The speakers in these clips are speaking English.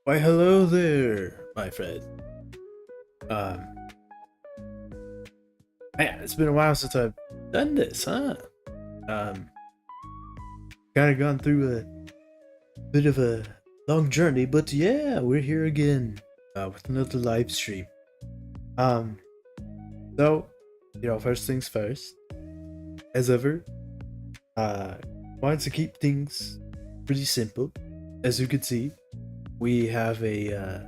Why, hello there, my friend. Um, Man, it's been a while since I've done this, huh? Um, Kind of gone through a bit of a long journey, but yeah, we're here again with another live stream. Um, so, first things first, as ever, uh, wanted to keep things pretty simple. As you can see, we have a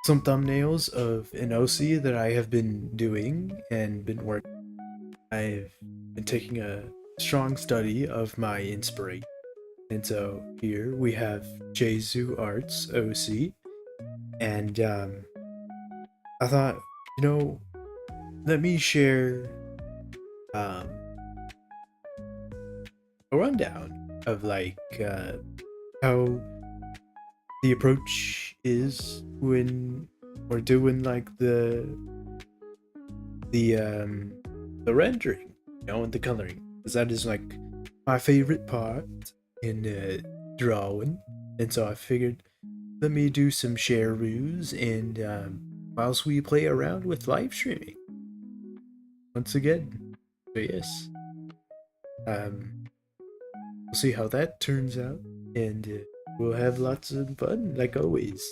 some thumbnails of an OC that I have been doing and been working. I've been taking a strong study of my inspiration. And so here we have Jesu Arts OC. And I thought, you know, let me share um, a rundown of how the approach is when we're doing like the the rendering, and the coloring, because that is like my favorite part in drawing. And so I figured, let me do some share roos, and whilst we play around with live streaming once again. So yes, um, we'll see how that turns out, and we'll have lots of fun like always.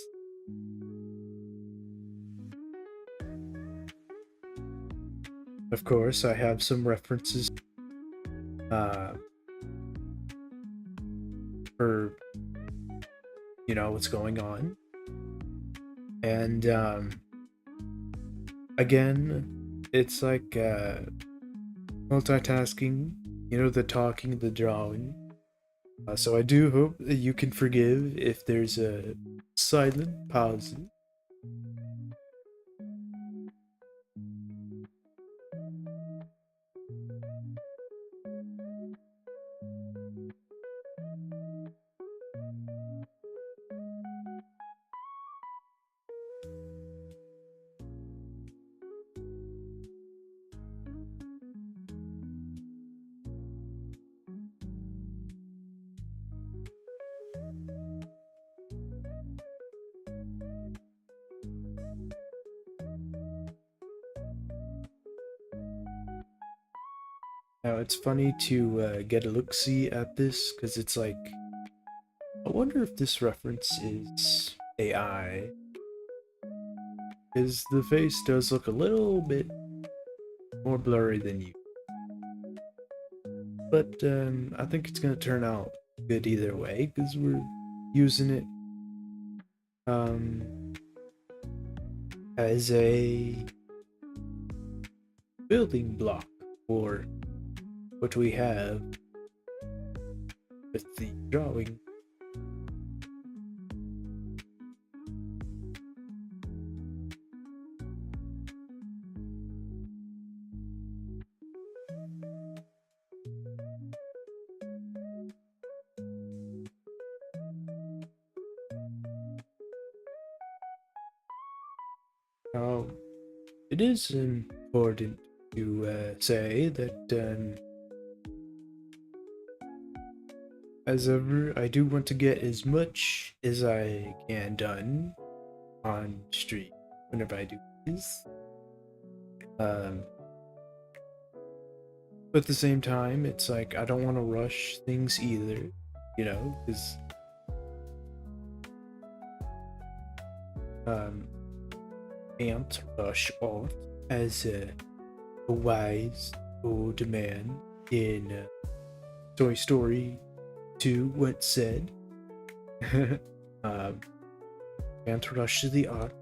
Of course, I have some references uh, for what's going on, and again, it's like multitasking. The talking, the drawing. So I do hope that you can forgive if there's a silent pause. Now it's funny to get a look see at this, because it's like, I wonder if this reference is AI, because the face does look a little bit more blurry than you. But I think it's gonna turn out good either way, because we're using it um, as a building block for what we have with the drawing. Now, it is important to say that as ever, I do want to get as much as I can done on stream whenever I do this. Um, but at the same time, it's like I don't want to rush things either, because um, can't rush off as a wise old man in Toy Story 2 once said. um, can't rush to the art.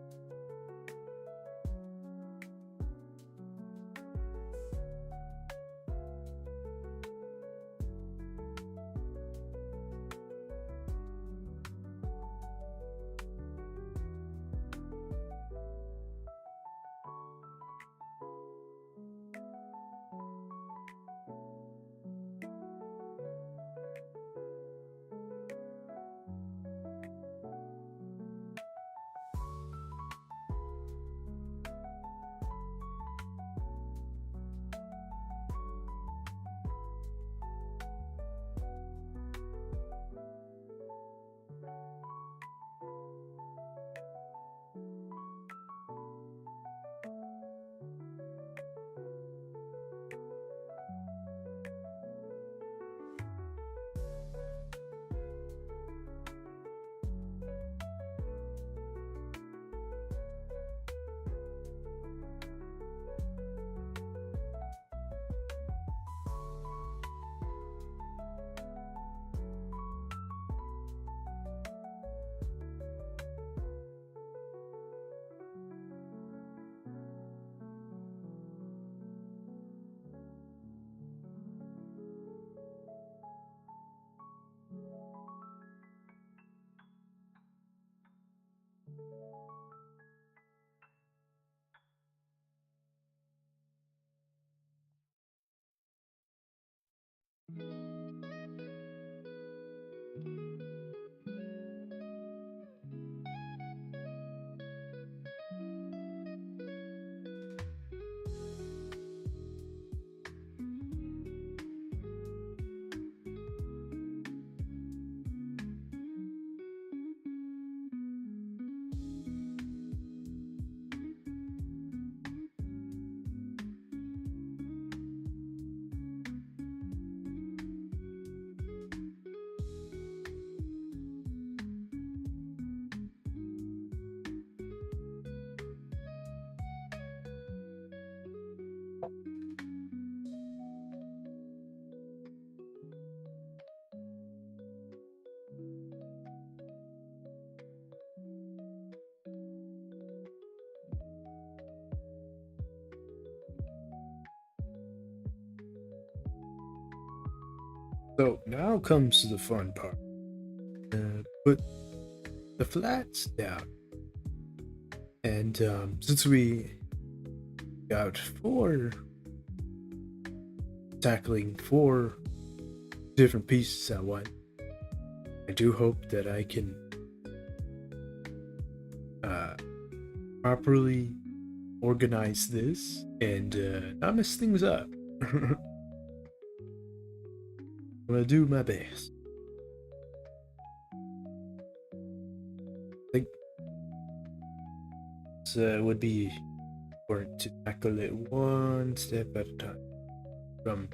So now comes the fun part. Put the flats down. And since we got four, tackling four different pieces at once, I do hope that I can properly organize this and not mess things up. I'm gonna do my best. I think it would be important to tackle it one step at a time. From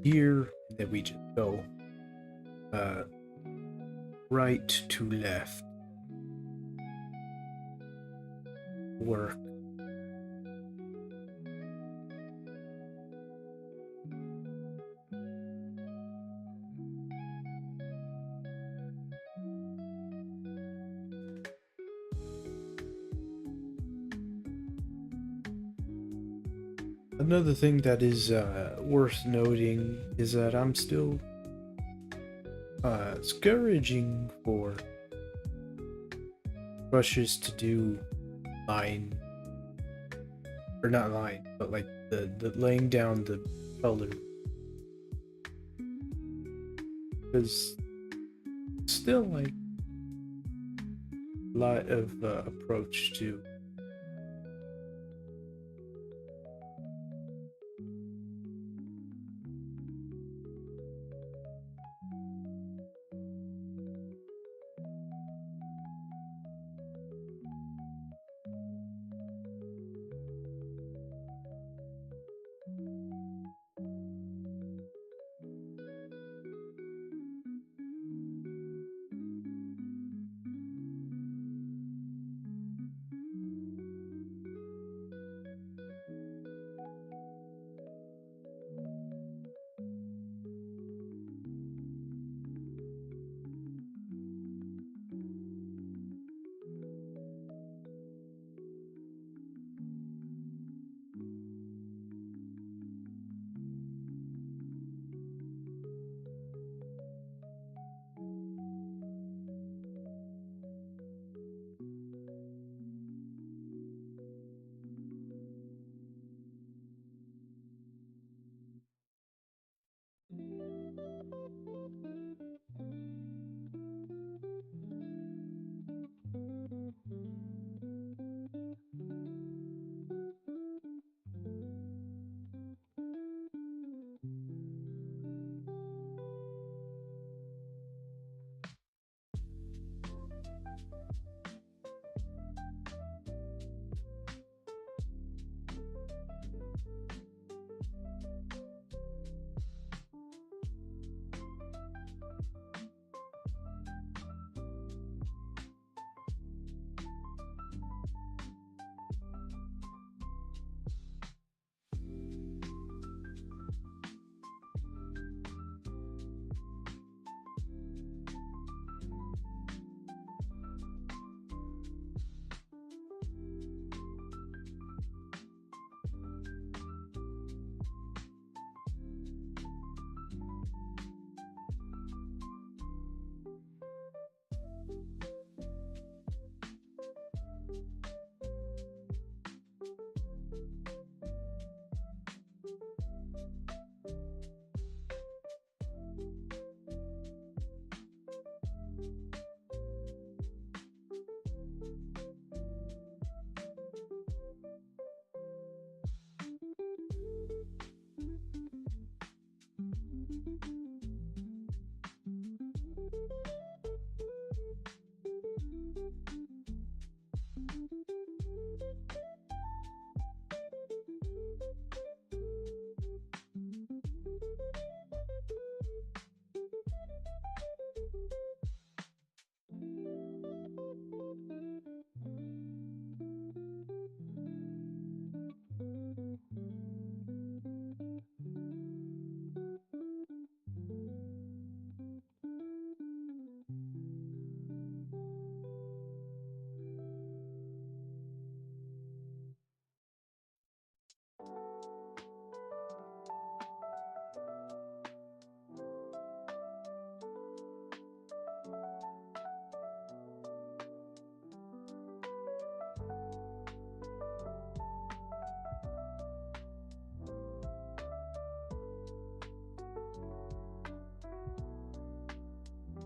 here, then we just go right to left. Work. Another thing that is worth noting is that I'm still scourging for brushes to do line, or not line, but like the laying down the color, because still like a lot of approach to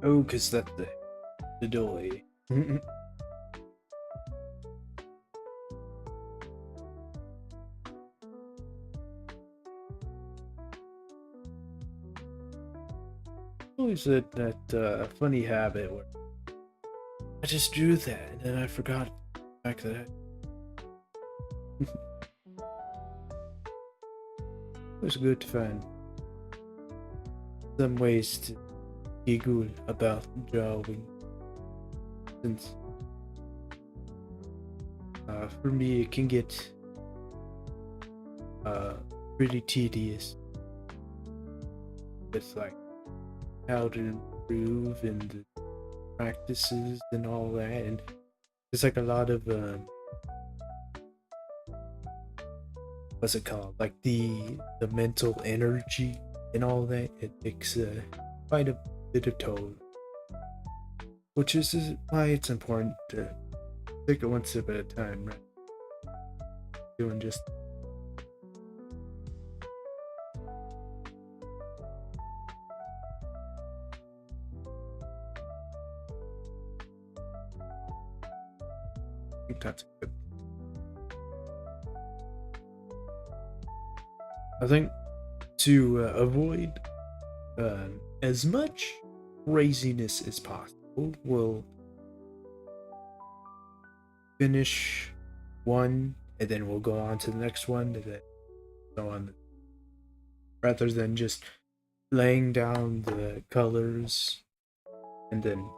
Oh, cause that's the dolly. Always that funny habit where I just drew that and then I forgot the fact that it was good to find some ways to giggle about drawing. Since for me it can get pretty tedious with like how to improve and the practices and all that, and there's like a lot of what's it called, like the mental energy and all that. It takes quite a bit of toll, which is why it's important to take it one step at a time, right? Doing just I think that's good. I think to avoid as much craziness as possible, we'll finish one and then we'll go on to the next one and then so on, rather than just laying down the colors and then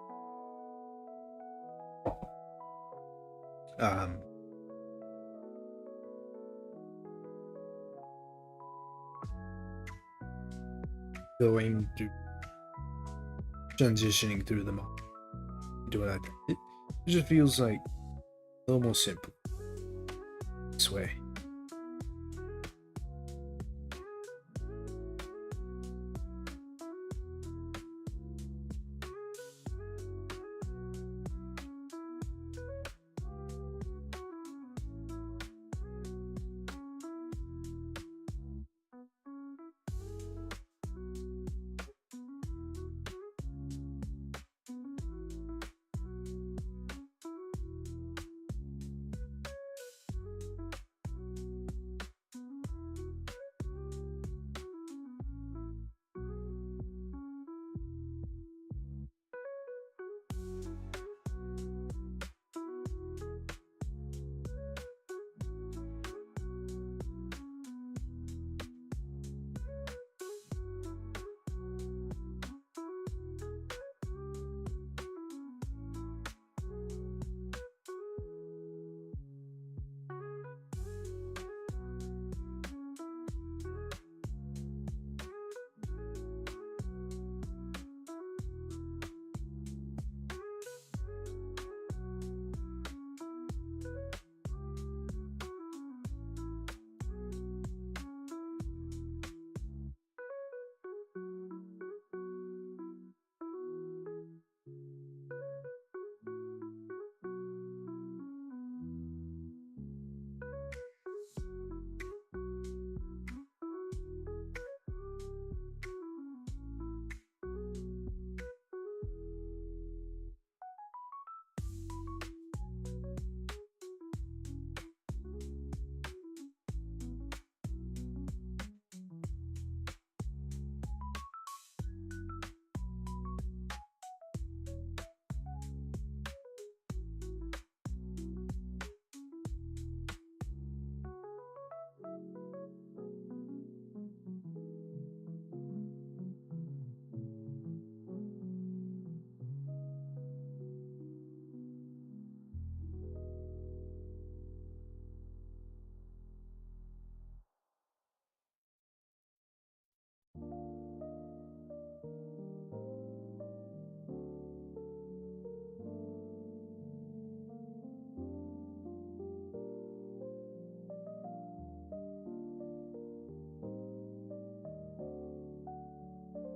um going through transitioning through them all, doing that. It just feels like a little more simple this way.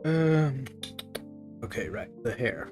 Um. Okay, right. The hair.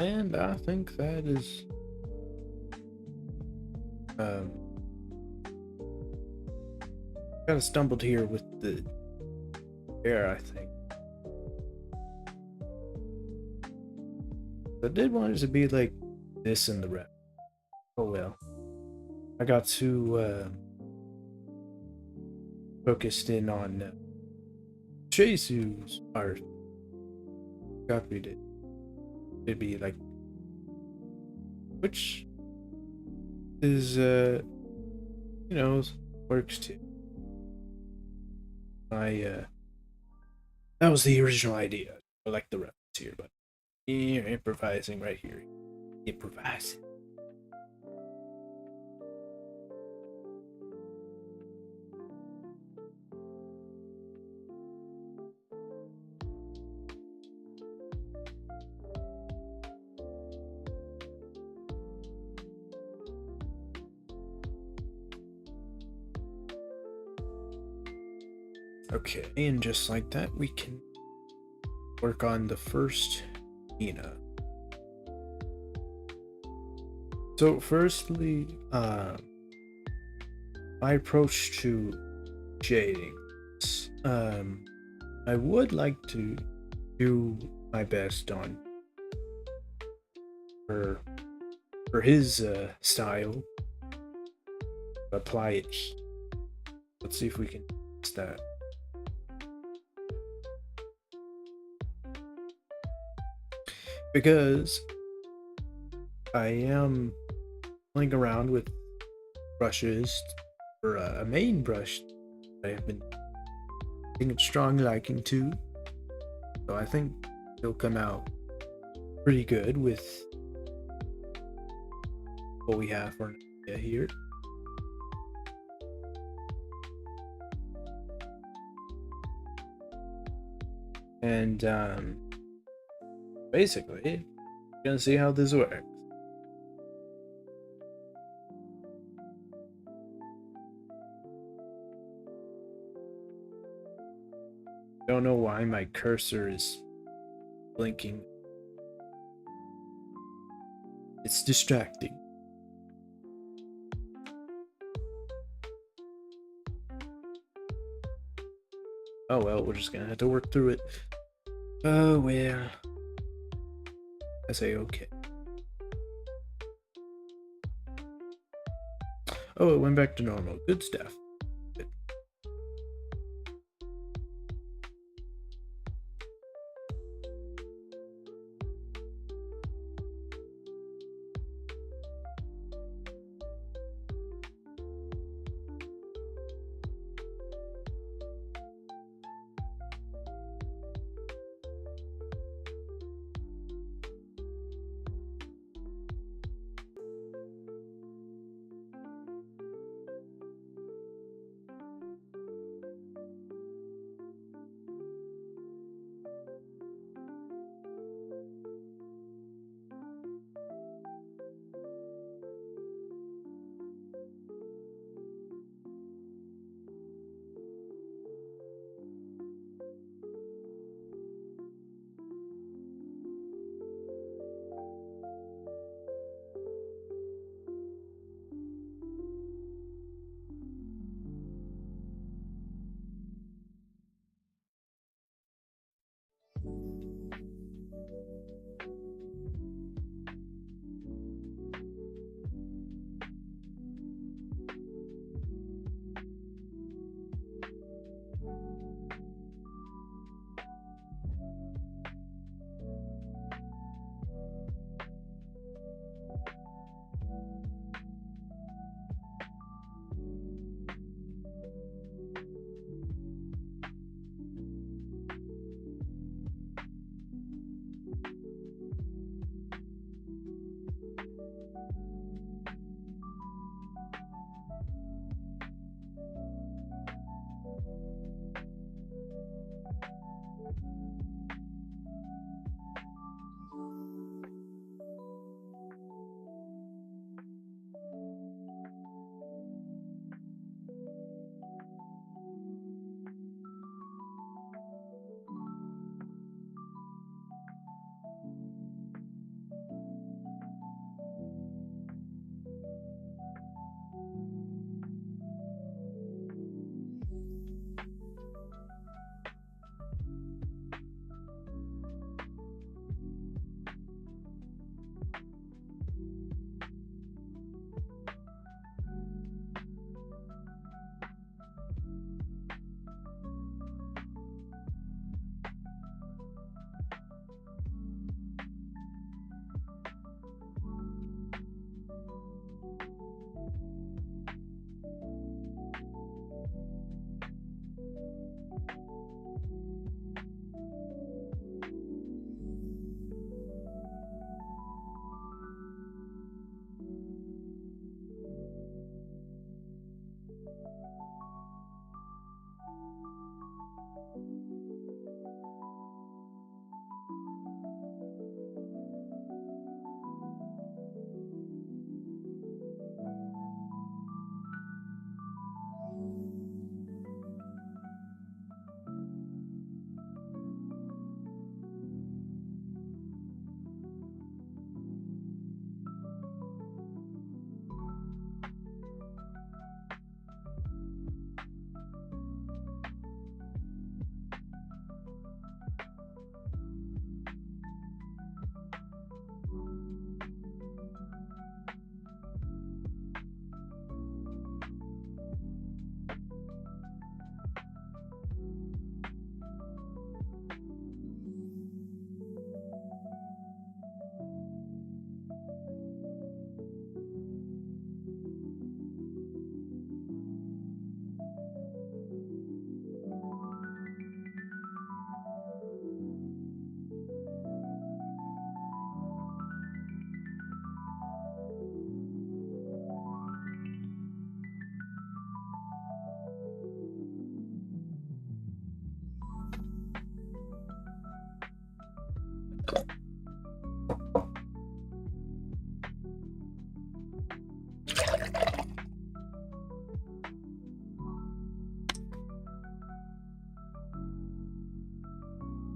And I think that is um kind of stumbled here with the air, I think. I did want it to be like this in the rep. Oh well. I got too focused in on Jesu's art. Copied it. It'd be like, which is you know, works too. That was the original idea. I like the reference here, but you're improvising right here. Improvising. Okay, and just like that, we can work on the first Nina. So, firstly, my approach to shading. I would like to do my best on for his style. Apply it. Let's see if we can fix that. Because I am playing around with brushes for a main brush I have been taking a strong liking to. So I think it'll come out pretty good with what we have for here. And basically, gonna see how this works. Don't know why my cursor is blinking. It's distracting. Oh well, we're just gonna have to work through it. Oh well. I say okay. Oh, it went back to normal. Good stuff. Good.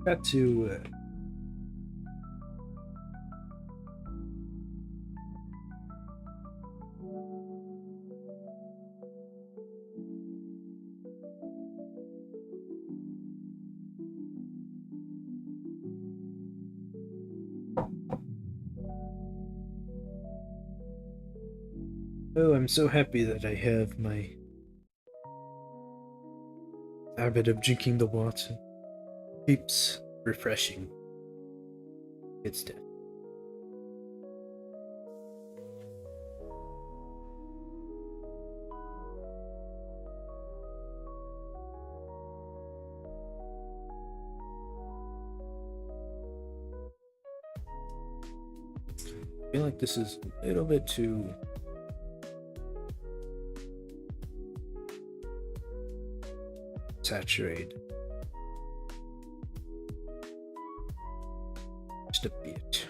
got to oh, I'm so happy that I have my habit of drinking the water. Keeps refreshing. It's dead. I feel like this is a little bit too saturated. Just a bit.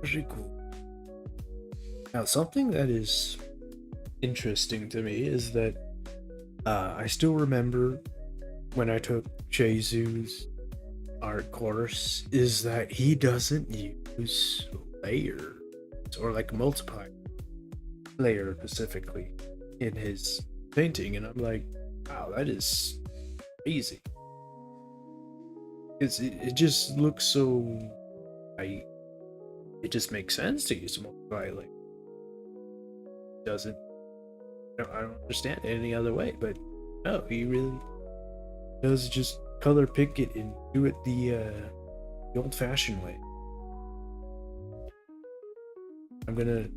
Pretty cool. Now, something that is interesting to me is that I still remember when I took Jesu's art course is that he doesn't use layers or like multiply layer specifically in his painting, and I'm like, wow, that is crazy. It just looks so right. It just makes sense to use multiply layer. Doesn't I don't understand it any other way, but no, he really does just color pick it and do it the old-fashioned way. I'm gonna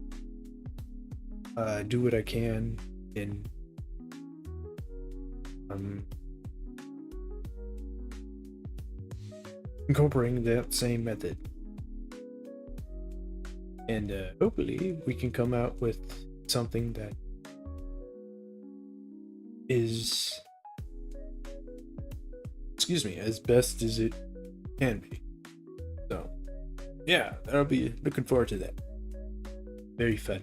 do what I can in incorporating that same method, and hopefully we can come out with something that is, excuse me, as best as it can be. So yeah, I'll be looking forward to that. Very fun.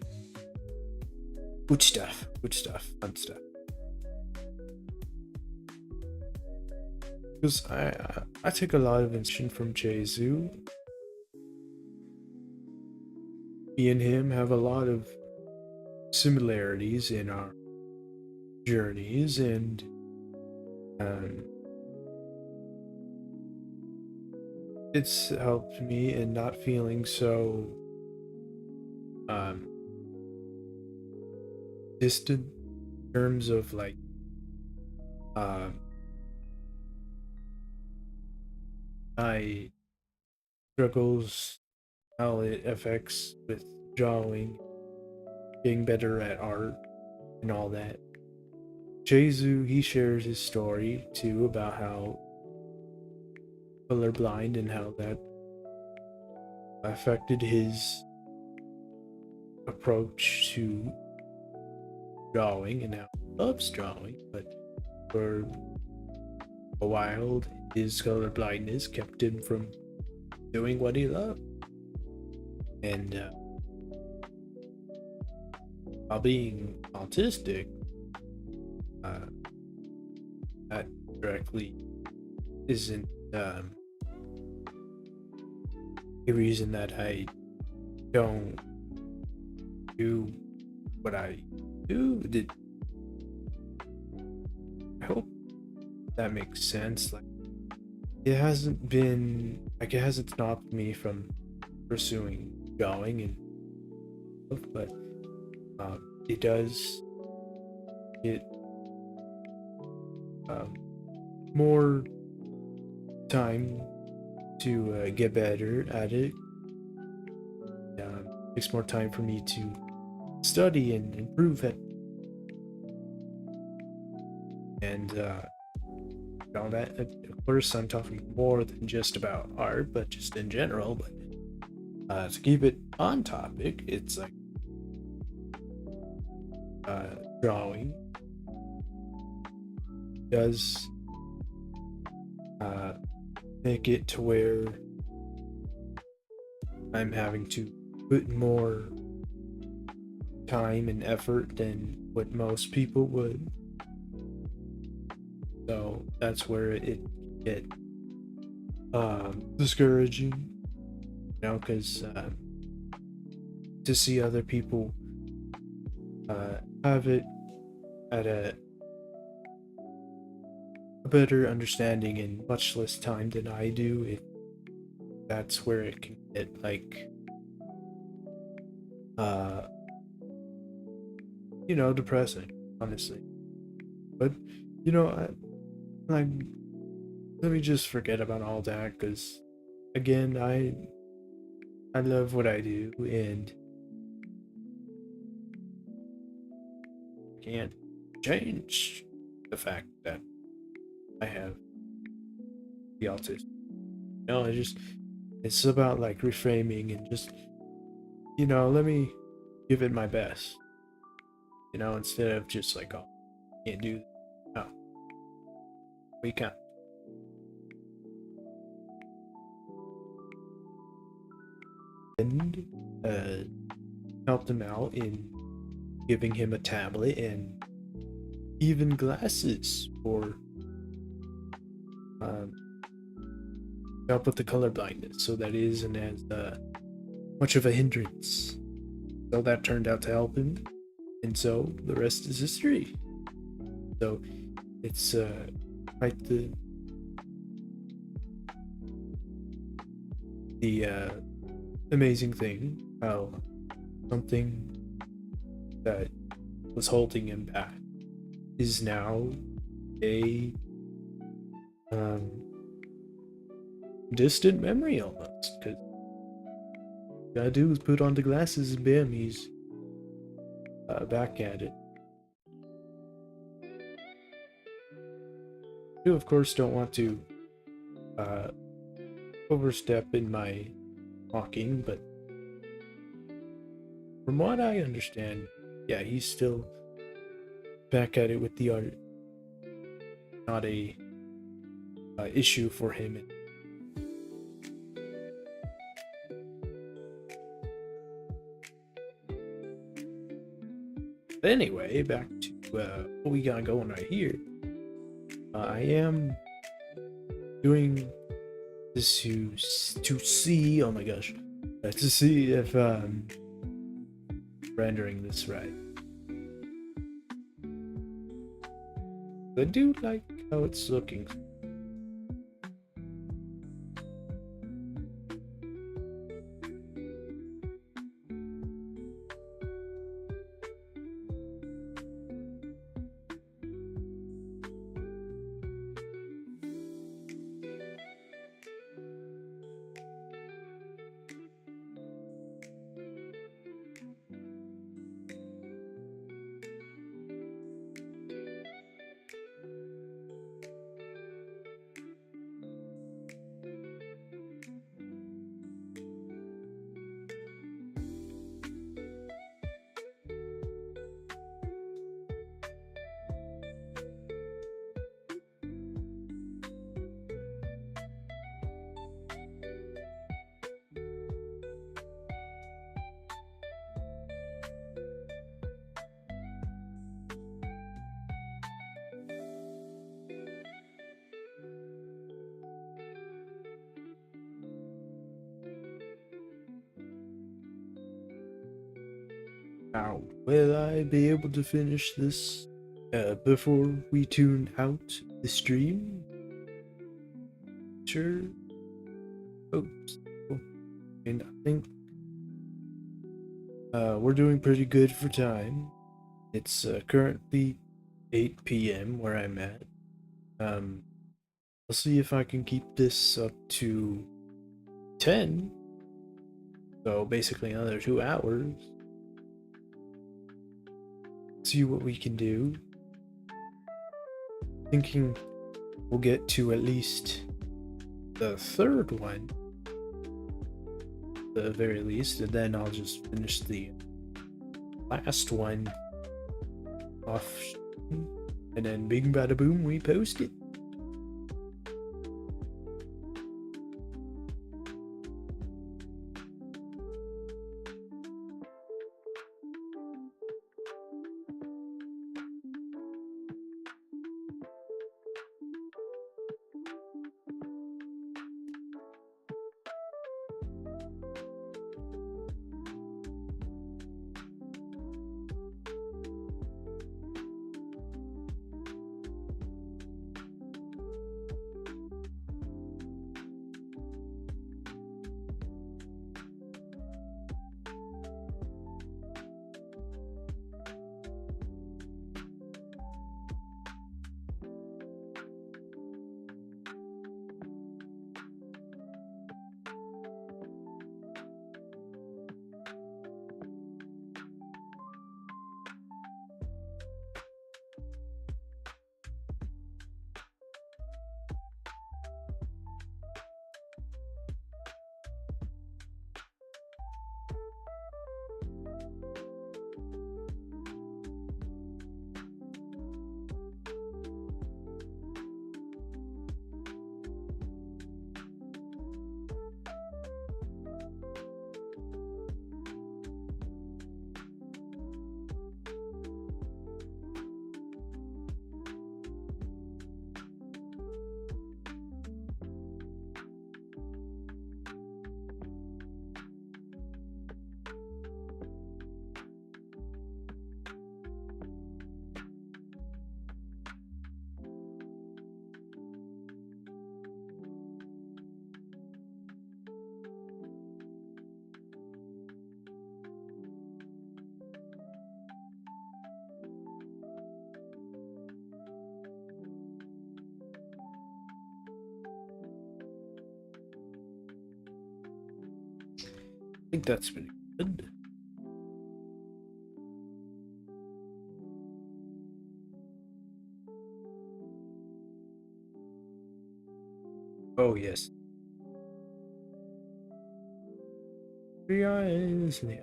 Good stuff, fun stuff. Because I take a lot of inspiration from Jesu. Me and him have a lot of similarities in our journeys, and it's helped me in not feeling so distant in terms of like my struggles, how it affects with drawing, getting better at art, and all that. Jesu, he shares his story too about how colorblind and how that affected his approach to drawing, and now he loves drawing, but for a while his colorblindness kept him from doing what he loved. And while being autistic, that directly isn't a reason that I don't do what I do. I hope that makes sense. Like, it hasn't been like, it hasn't stopped me from pursuing drawing and stuff, but it does get more time to get better at it. It takes more time for me to study and improve it, and all that. Of course, I'm talking more than just about art, but just in general. But to keep it on topic, it's like drawing does make it to where I'm having to put more time and effort than what most people would. So that's where it get discouraging, because to see other people have it at a better understanding in much less time than I do, that's where it can get like uh depressing, honestly. But I like let me just forget about all that because again, I love what I do and can't change the fact that I have the autism. It's about like reframing and just let me give it my best. Instead of just like, oh, can't do this. No, we can. And helped him out in giving him a tablet and even glasses for um, help with the color blindness, so that isn't as much of a hindrance. So that turned out to help him, and so the rest is history. So it's quite the amazing thing how something that was holding him back is now a distant memory almost, because gotta do is put on the glasses and bam, he's back at it. You of course don't want to overstep in my talking, but from what I understand, yeah, he's still back at it with the art. Not a issue for him. But anyway, back to what we got going right here. I am doing this to see. Oh my gosh, to see if rendering this right. I do like how it's looking. Now, will I be able to finish this before we tune out the stream? Sure. Oops. And I think we're doing pretty good for time. It's currently 8 p.m. where I'm at. I'll see if I can keep this up to 10. So basically another 2 hours. See what we can do. Thinking we'll get to at least the third one, at the very least, and then I'll just finish the last one off, and then bing bada boom, we post it. think that's pretty good. Oh, yes. 3 eyes. Yeah.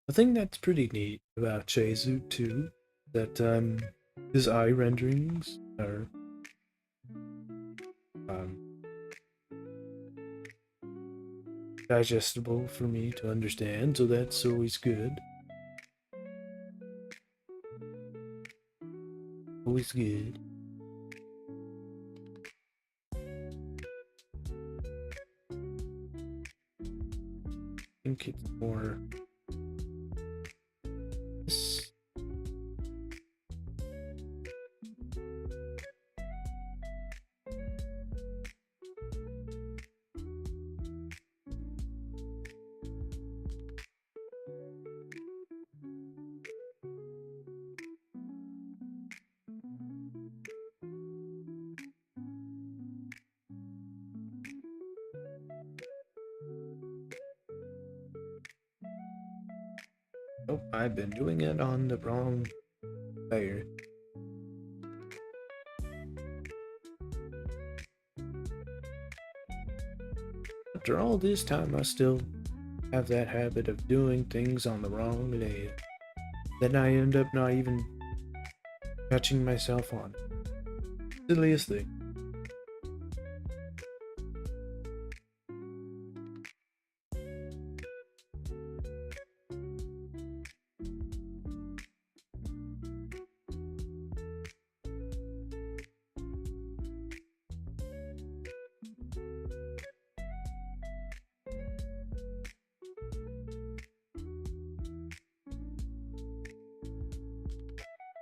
I think that's pretty neat about Chaezu too, that his eye renderings are um, digestible for me to understand, so that's always good. Always good. I think it's more this. Oh, I've been doing it on the wrong layer. After all this time, I still have that habit of doing things on the wrong layer. Then I end up not even catching myself on. Silliest thing.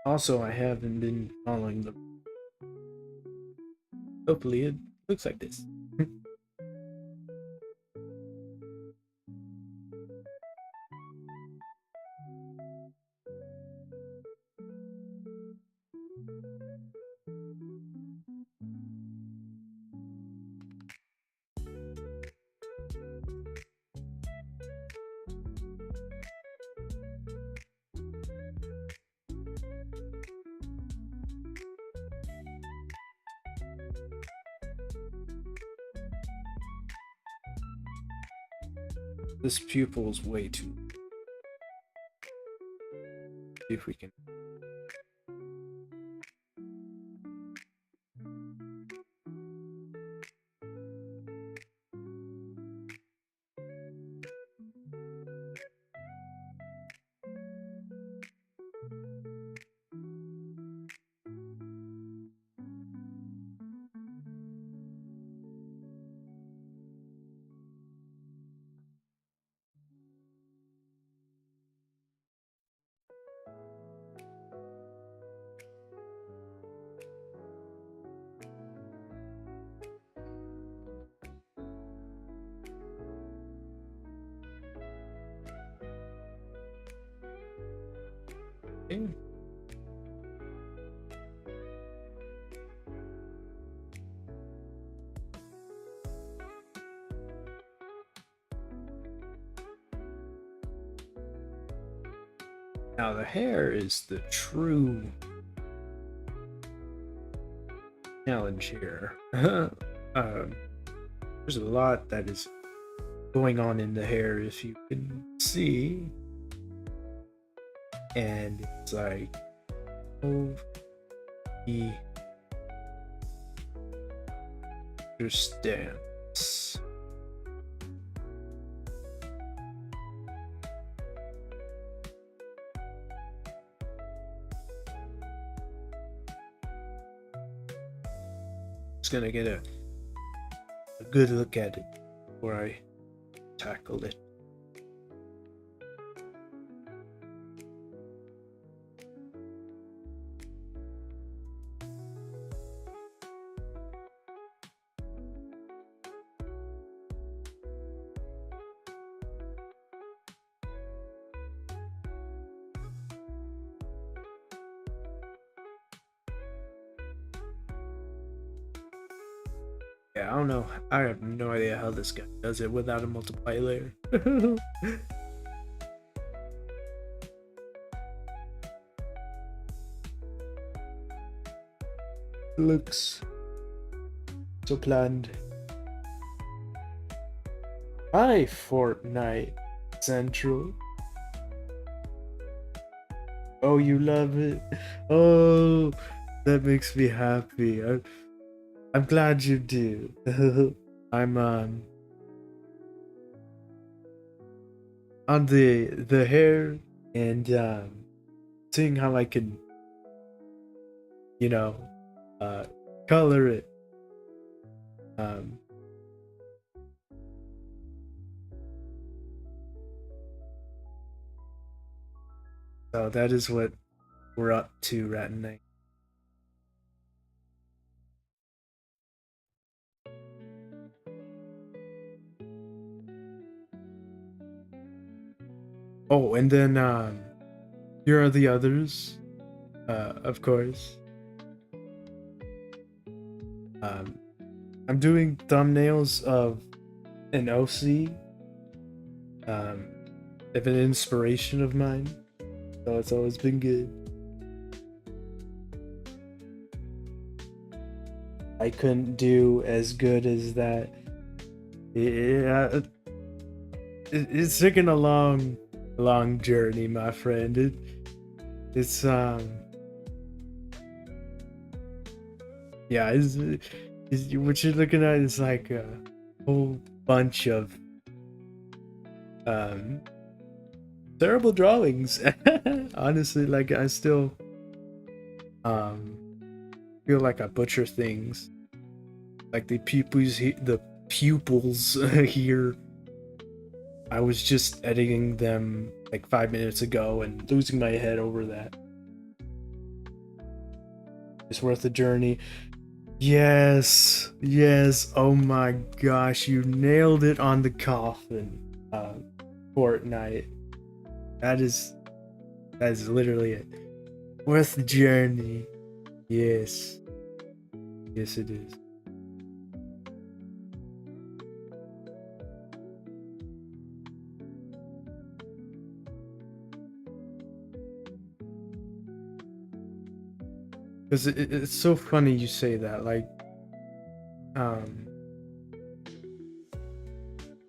Also, I haven't been following them. Hopefully it looks like this. This pupil's way too. See if we can. Okay. Now the hair is the true challenge here. There's a lot that is going on in the hair, if you can see, and it's like, oh, he understands. Just gonna get a good look at it before I tackle it. Yeah, I don't know. I have no idea how this guy does it without a multiply layer. Looks so planned. Hi, Fortnite Central. Oh, you love it. Oh, that makes me happy. I'm glad you do. I'm on the hair and seeing how I can, you know, uh color it. Um so that is what we're up to right now. Oh, and then here are the others. Of course. Um I'm doing thumbnails of an OC, um, of an inspiration of mine. So it's always been good. I couldn't do as good as that. Yeah, it's taken a long journey, my friend. It's yeah, it's what you're looking at is like a whole bunch of um terrible drawings. Honestly, like I still um feel like I butcher things. Like the pupils here. I was just editing them like 5 minutes ago and losing my head over that. It's worth the journey. Yes, yes. Oh my gosh, you nailed it on the coffin. Fortnite. That is that is literally it. Worth the journey. Yes. Yes it is. Because it's so funny you say that. Like, um,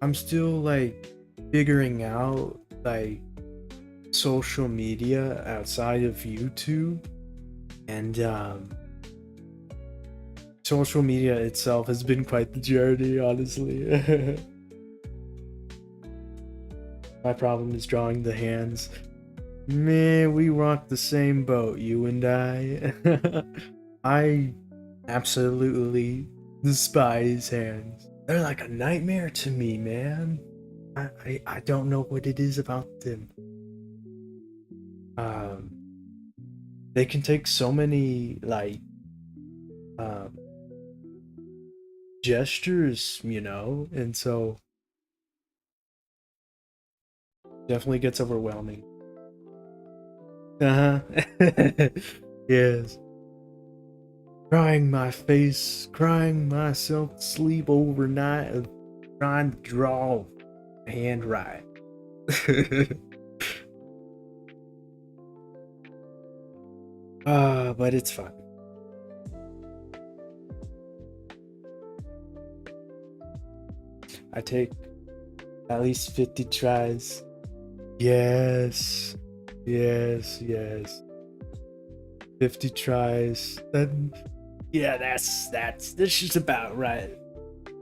I'm still like figuring out like social media outside of YouTube, and social media itself has been quite the journey, honestly. My problem is drawing the hands. Man, we rock the same boat, you and I. I absolutely despise hands. They're like a nightmare to me, man. I don't know what it is about them. Um, they can take so many like um gestures, and so definitely gets overwhelming. Uh huh. Yes. Crying my face, crying myself to sleep overnight of trying to draw hand right. But it's fun. I take at least 50 tries. Yes. Yes, yes. 50 tries. Then yeah, that's just about right.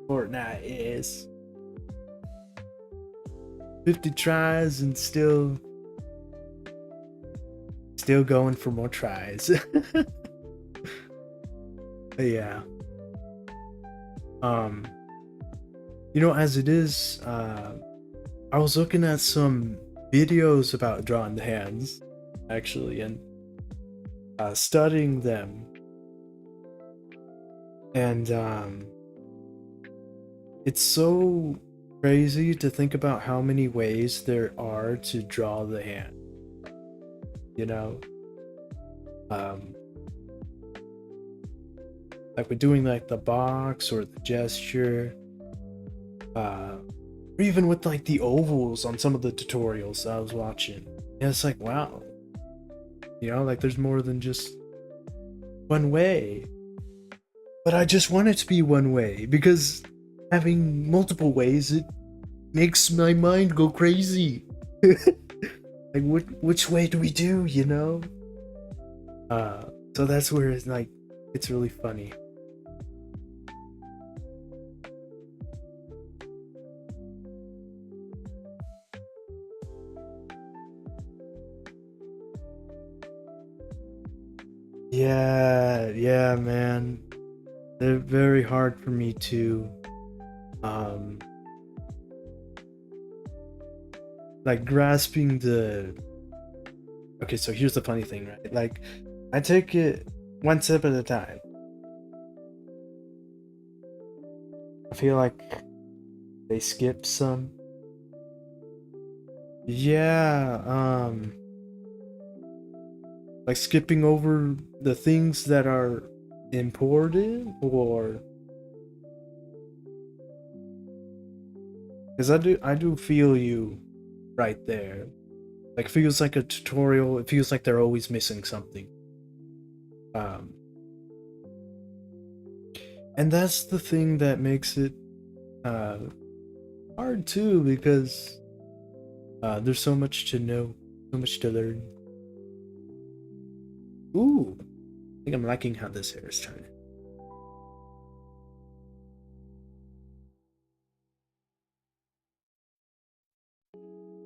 Fortnite is 50 tries and still going for more tries. Yeah. Um, as it is, I was looking at some videos about drawing the hands, actually, and studying them. And it's so crazy to think about how many ways there are to draw the hand. You know? Um, like with doing like the box or the gesture, or even with like the ovals on some of the tutorials I was watching. Yeah, it's like, wow, like there's more than just one way. But I just want it to be one way because having multiple ways, it makes my mind go crazy. Like, which way do we do, so that's where it's like, it's really funny. Yeah, man. They're very hard for me to, um, like grasping the. Okay, so here's the funny thing, right? Like, I take it one step at a time. I feel like they skip some. Yeah, like skipping over the things that are important, or because I do feel you right there. Like, feels like a tutorial. It feels like they're always missing something. Um, and that's the thing that makes it uh hard too, because there's so much to know, so much to learn. Ooh, I think I'm liking how this hair is turning.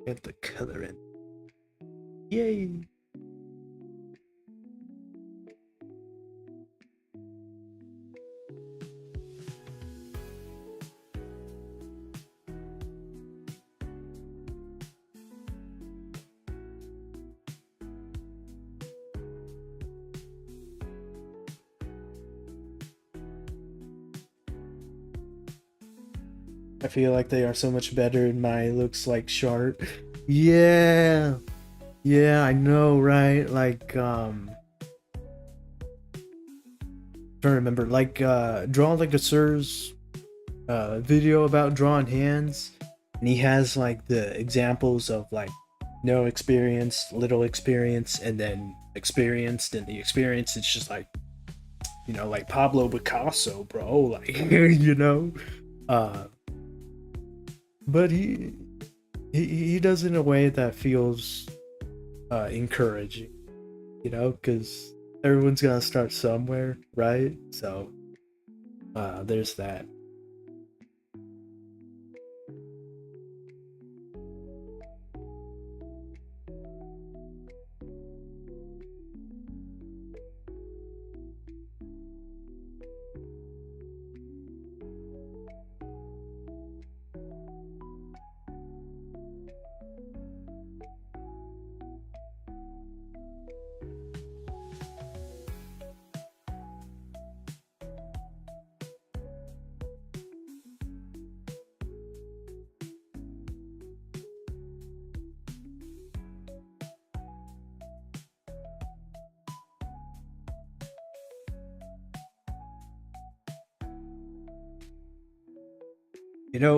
Get the color in. Yay! I feel like they are so much better and my looks like sharp. Yeah. Yeah, I know, right? Like, trying to remember, like, Draw Like a Sir's video about drawing hands, and he has like the examples of like no experience, little experience, and then experienced, and the experience it's just like, like Pablo Picasso, bro, like, uh but he does it in a way that feels encouraging, because everyone's gonna start somewhere, right? So there's that.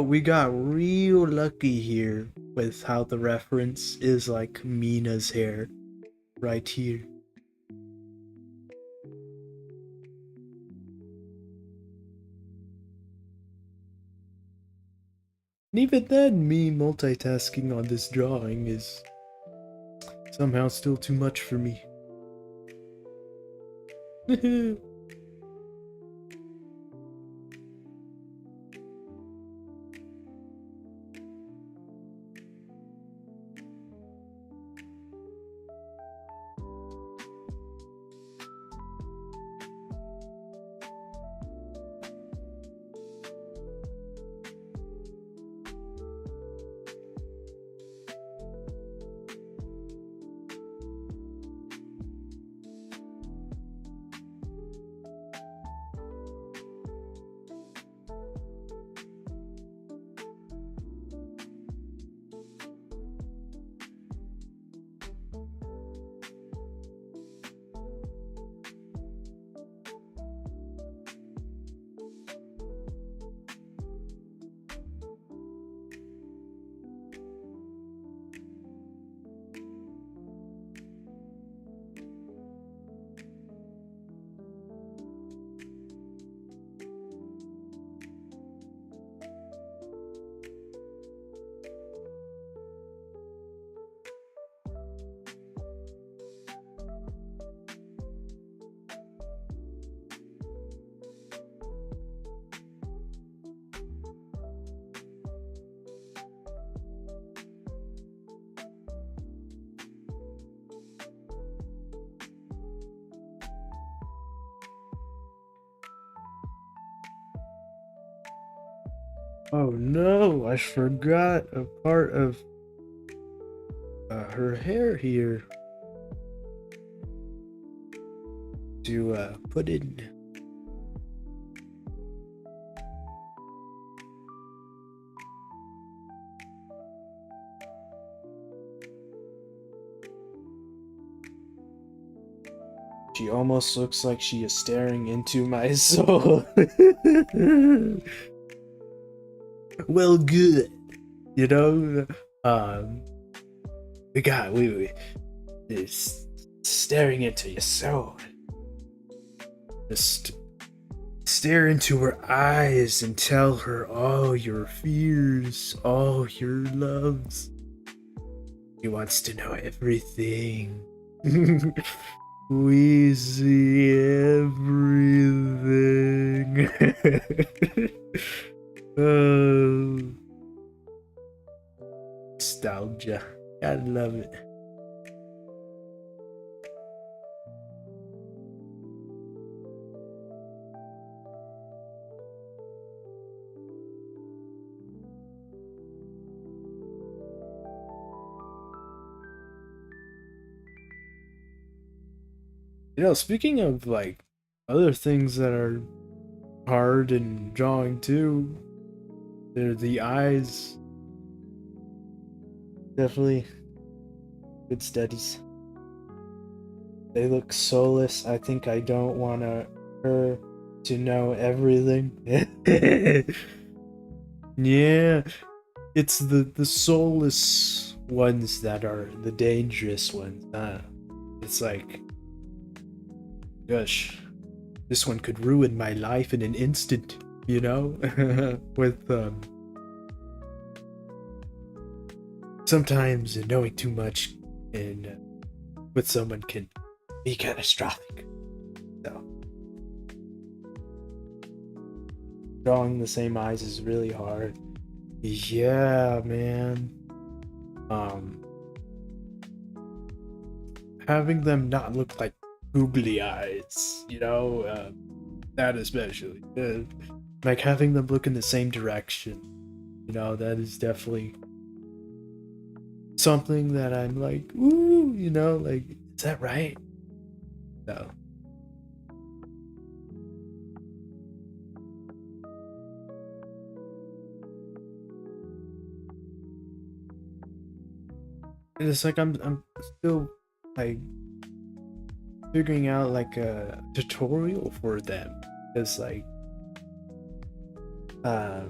We got real lucky here with how the reference is like Mina's hair right here. And even then, me multitasking on this drawing is somehow still too much for me. Oh no, I forgot a part of her hair here to put in. She almost looks like she is staring into my soul. Well, good. You know, um, we is staring into your soul. Just stare into her eyes and tell her all your fears, all your loves. She wants to know everything. We see everything. Oh, nostalgia. I love it. You know, speaking of like other things that are hard in drawing too, they're the eyes. Definitely good studies. They look soulless. I think I don't want her to know everything. Yeah, it's the soulless ones that are the dangerous ones. It's like, gosh, this one could ruin my life in an instant, you know? With sometimes knowing too much and with someone can be catastrophic. So drawing the same eyes is really hard. Yeah, man. Um Having them not look like googly eyes, you know, that especially. Like having them look in the same direction, you know, that is definitely something that I'm like, ooh, you know, like, is that right? No. And it's like I'm still like figuring out like a tutorial for them. It's like uh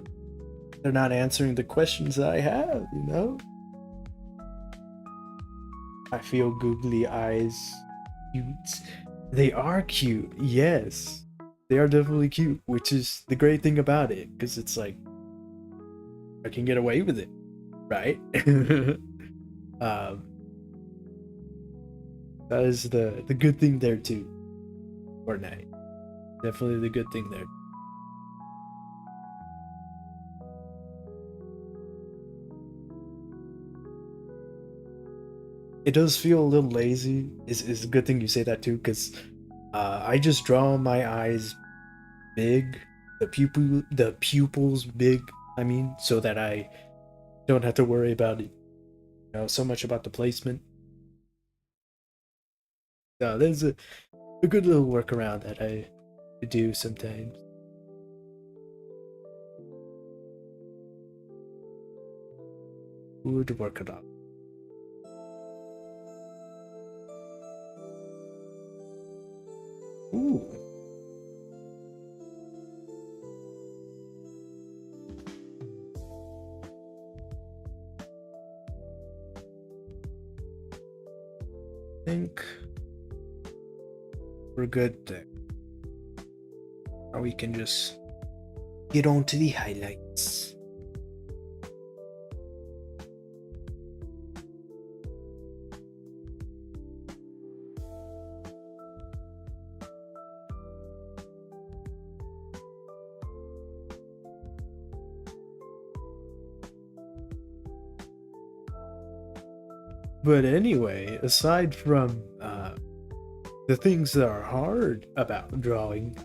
they're not answering the questions that I have, you know? I feel googly eyes cute. They are cute, yes. They are definitely cute, which is the great thing about it, because it's like I can get away with it, right? um, that is the good thing there too. Fortnite, definitely the good thing there. It does feel a little lazy. Is a good thing you say that too, because I just draw my eyes big, the pupils big. I mean, so that I don't have to worry about it, you know, so much about the placement. No, there's a good little workaround that I do sometimes. Good workaround. Ooh. I think we're good there. Or we can just get on to the highlights. But anyway, aside from the things that are hard about drawing,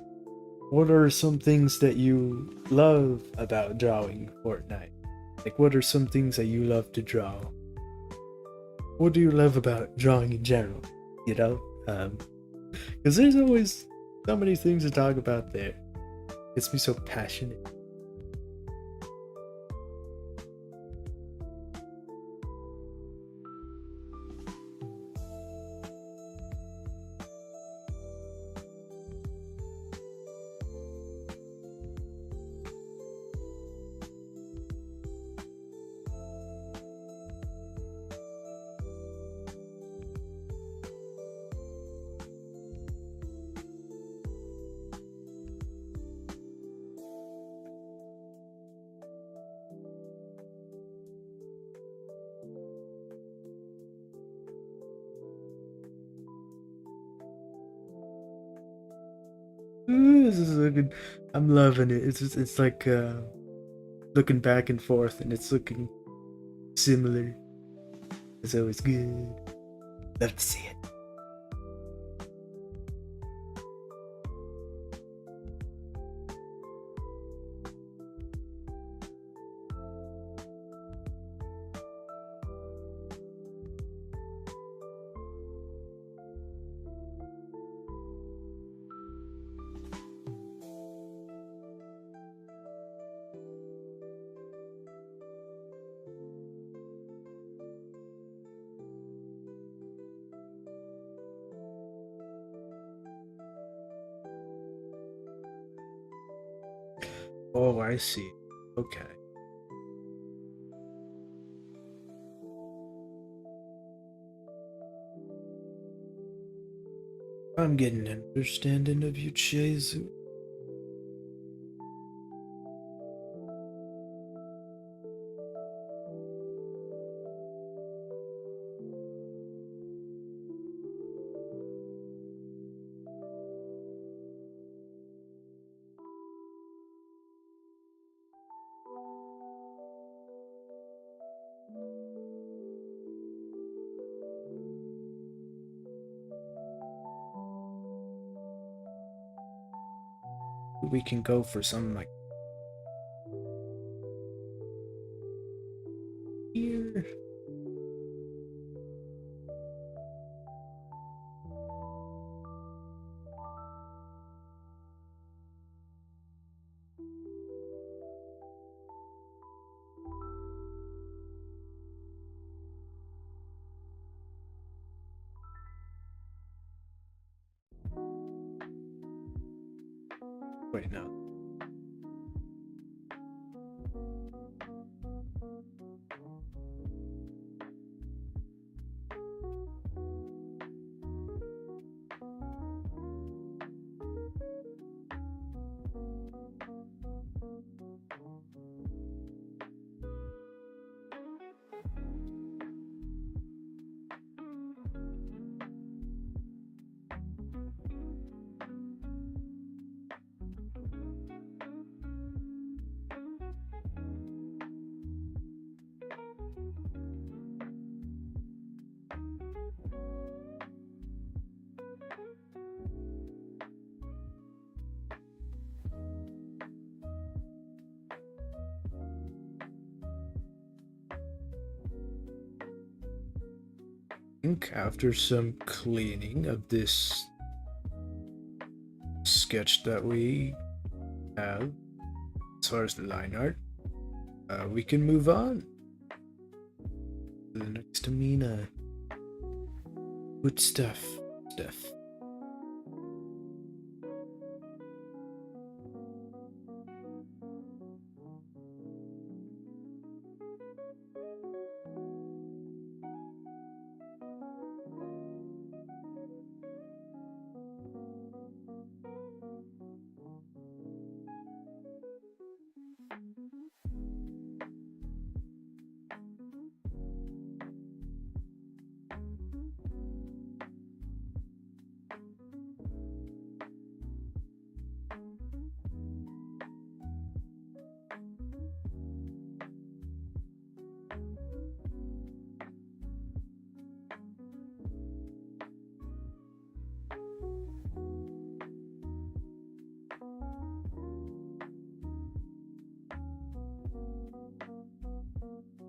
what are some things that you love about drawing Fortnite? Like, what are some things that you love to draw? What do you love about drawing in general? You know, because there's always so many things to talk about there. Gets me so passionate. Ooh, this is looking. I'm loving it. It's like looking back and forth, and it's looking similar. It's always good. Love to see it. Oh, I see. Okay. I'm getting an understanding of you, Jesu. We can go for some like here. Wait, no. I think after some cleaning of this sketch that we have, as far as the line art, we can move on to the next Amina. Good stuff.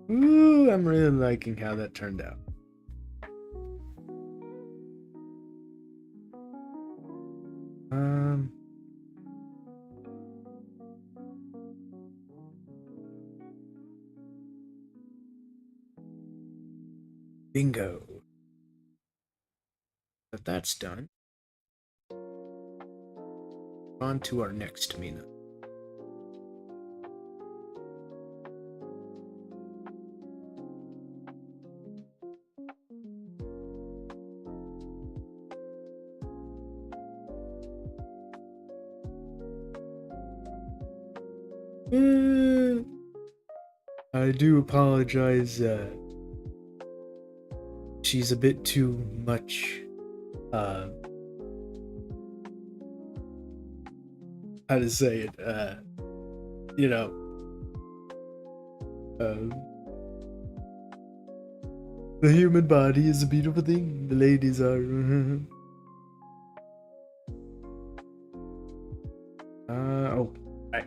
Ooh, I'm really liking how that turned out. Um, Bingo. But that's done. On to our next Mina. I do apologize. She's a bit too much. Uh, how to say it? You know. The human body is a beautiful thing. The ladies are. Oh. Right.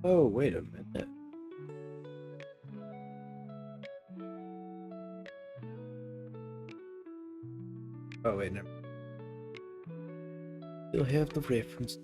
Oh, wait a minute. Oh, wait, never. Still have the reference.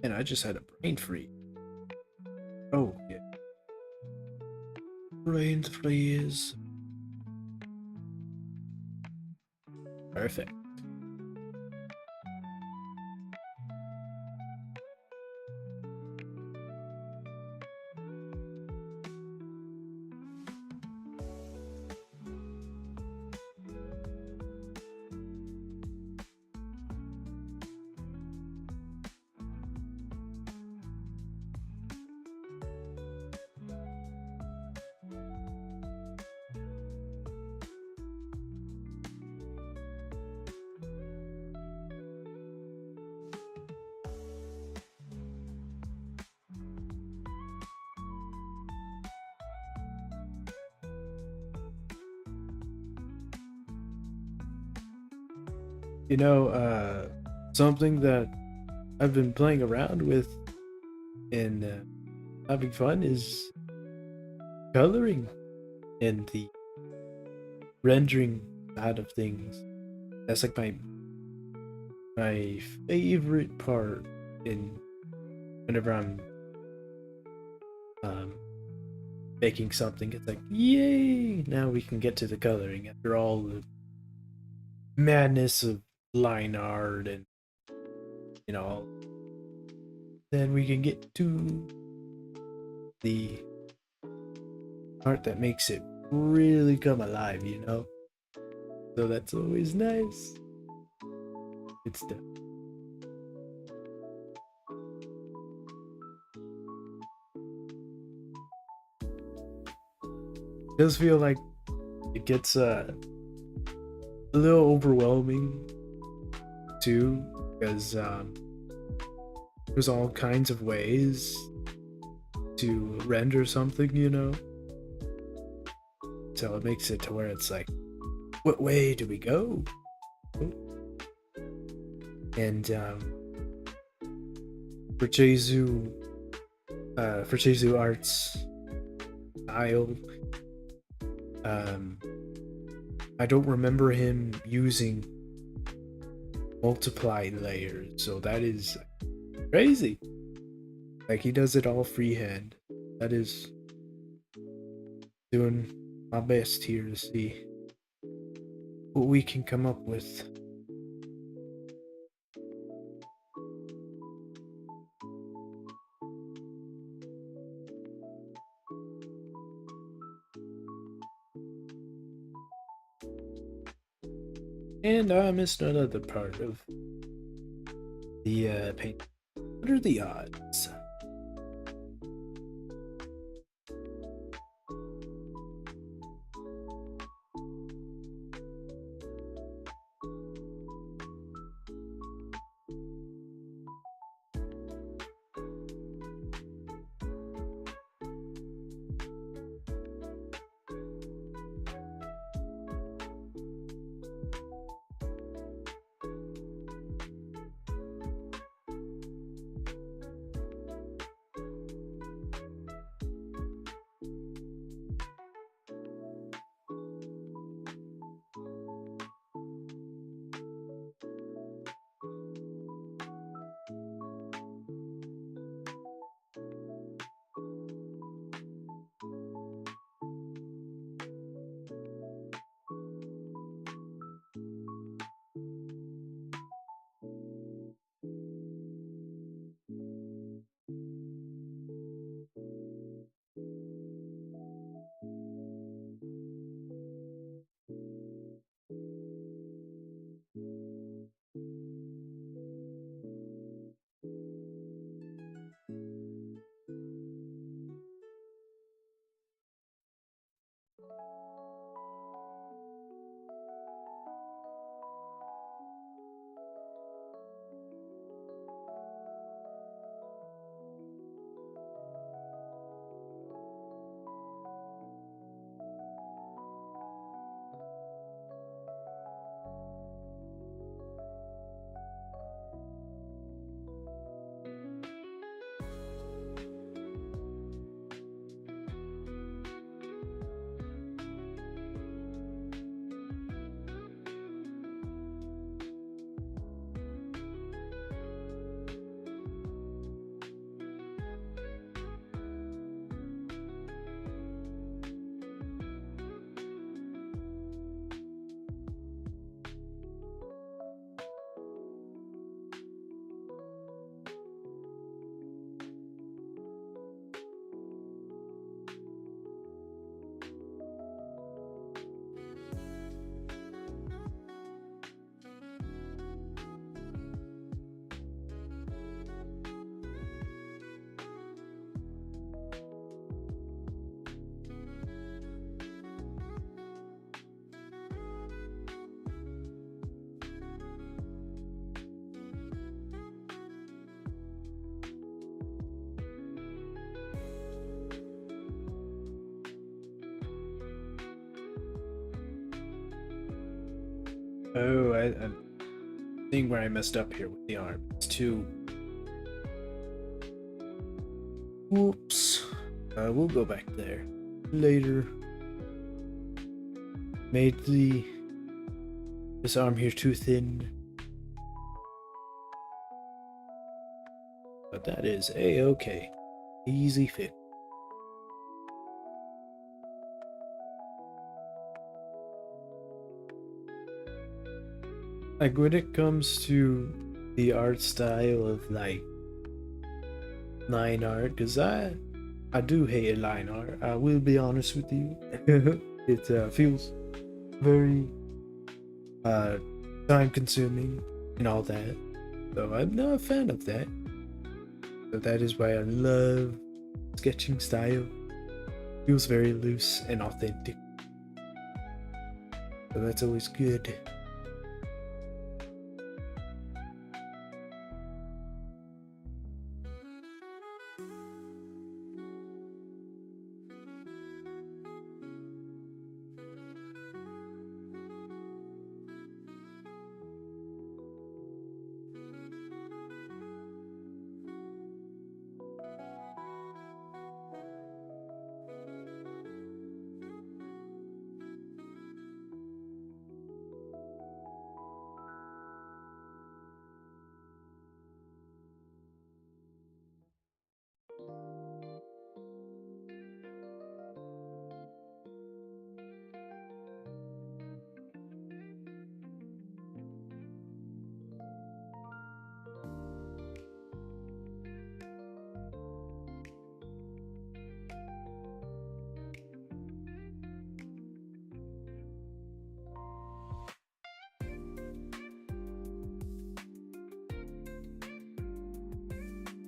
And I just had a brain freeze. Oh, yeah. Brain freeze. Perfect. You know, something that I've been playing around with and having fun is coloring and the rendering side of things. That's like my favorite part in whenever I'm um making something. It's like, yay! Now we can get to the coloring after all the madness of line art and you know. Then we can get to the art that makes it really come alive, you know? So that's always nice. Good stuff. It does feel like it gets a little overwhelming too, because there's all kinds of ways to render something, you know? So it makes it to where it's like, what way do we go? And for Jesu Arts style, I don't remember him using multiply layers, so that is crazy. Like he does it all freehand. That is doing my best here to see what we can come up with. And I missed another part of the paint. What are the odds? Oh, I'm seeing where I messed up here with the arm. It's too. Whoops. We'll go back there later. Made this arm here too thin. But that is a-okay. Easy fix. Like when it comes to the art style of like line art, because I do hate line art. I will be honest with you. It feels very time consuming and all that. So I'm not a fan of that. So that is why I love sketching style. Feels very loose and authentic. So that's always good.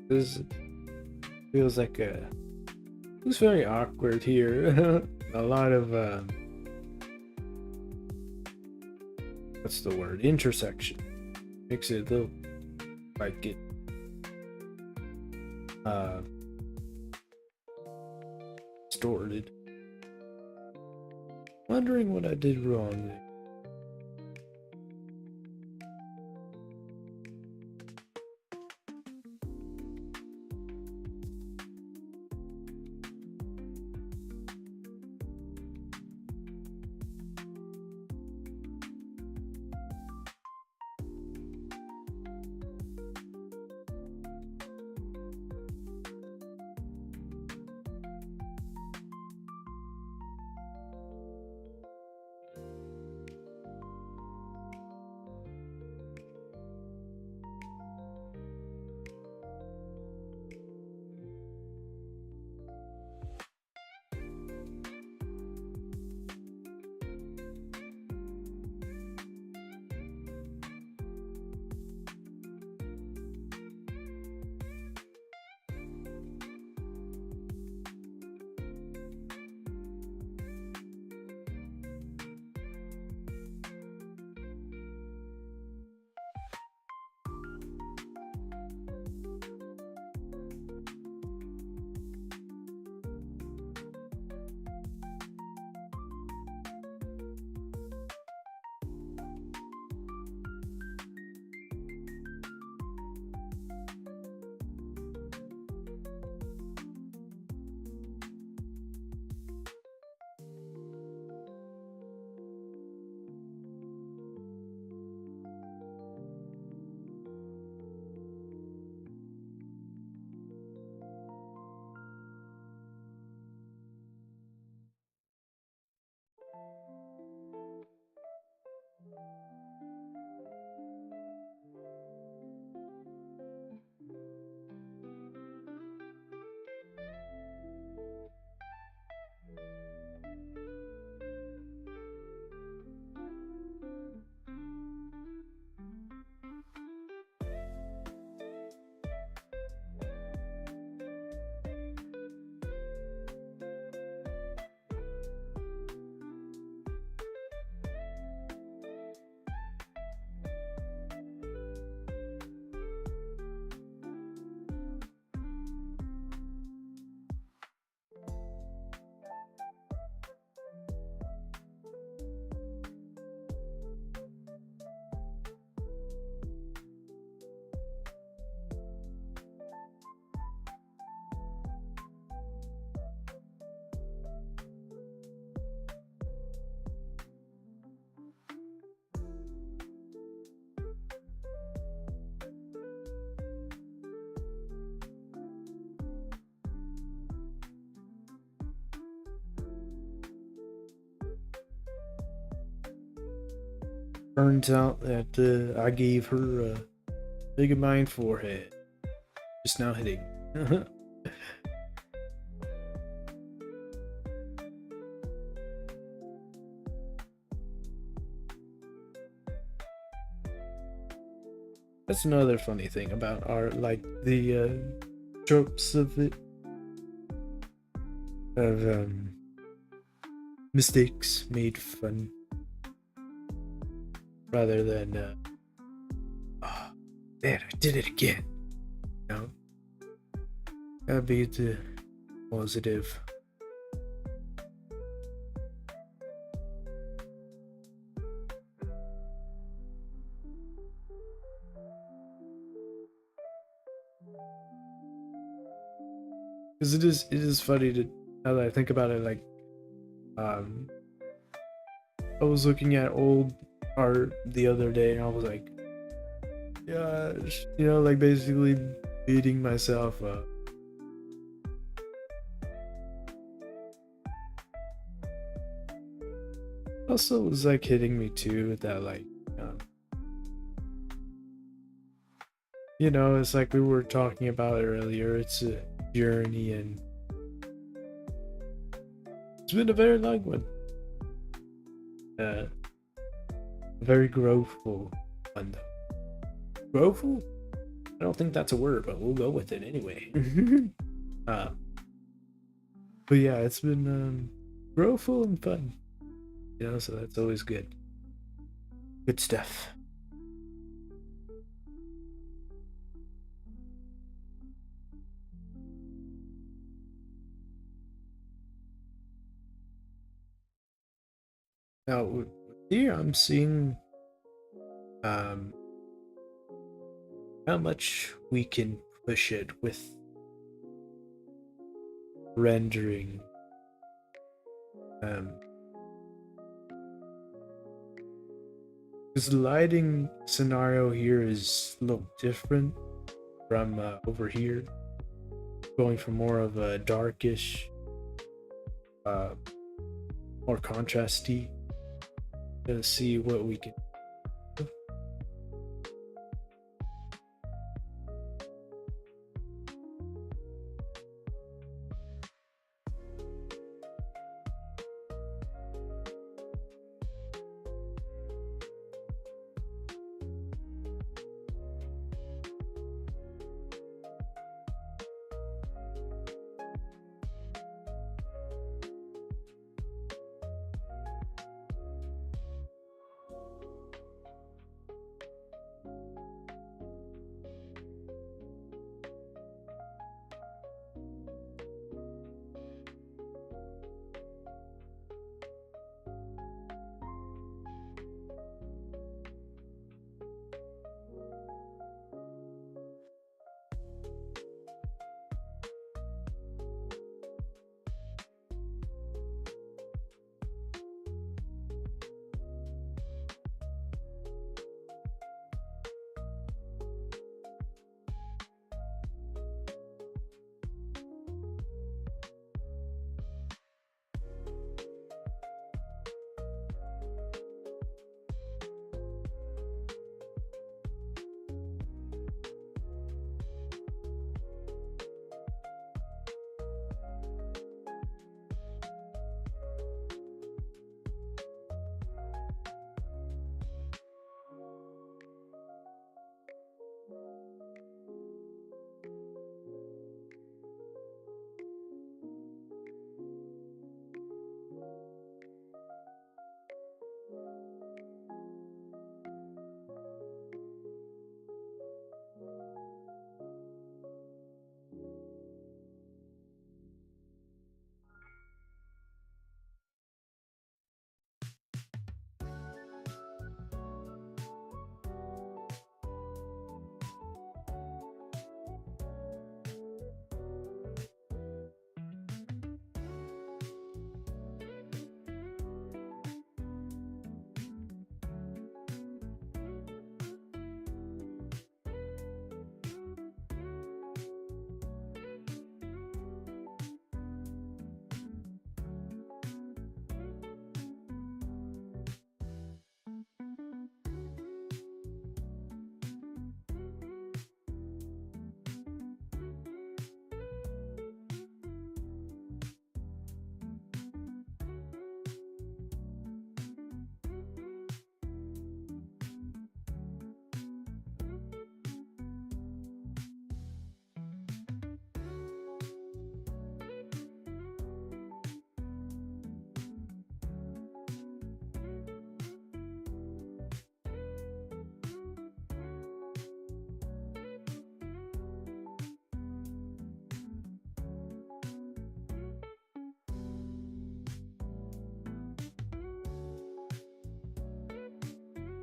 This feels like it's very awkward here. A lot of what's the word? Intersection. Makes it a little like it distorted. Wondering what I did wrong there. Turns out that I gave her a Megamind forehead. Just now hitting. That's another funny thing about art, like the tropes of it, of mistakes made fun, rather than oh man, I did it again. You know, gotta be the positive. Because it is funny to, now that I think about it, like um I was looking at old art the other day and I was like, gosh, like basically beating myself up. Also, it was like hitting me too with that, like, um, it's like we were talking about earlier. It's a journey, and it's been a very long one. A very growthful one, though. Growthful? I don't think that's a word, but we'll go with it anyway. uh, but yeah, it's been growthful and fun. So that's always good. Good stuff. Now, here I'm seeing um, how much we can push it with rendering. This lighting scenario here is a little different from over here, going for more of a darkish, more contrasty. Gonna see what we can.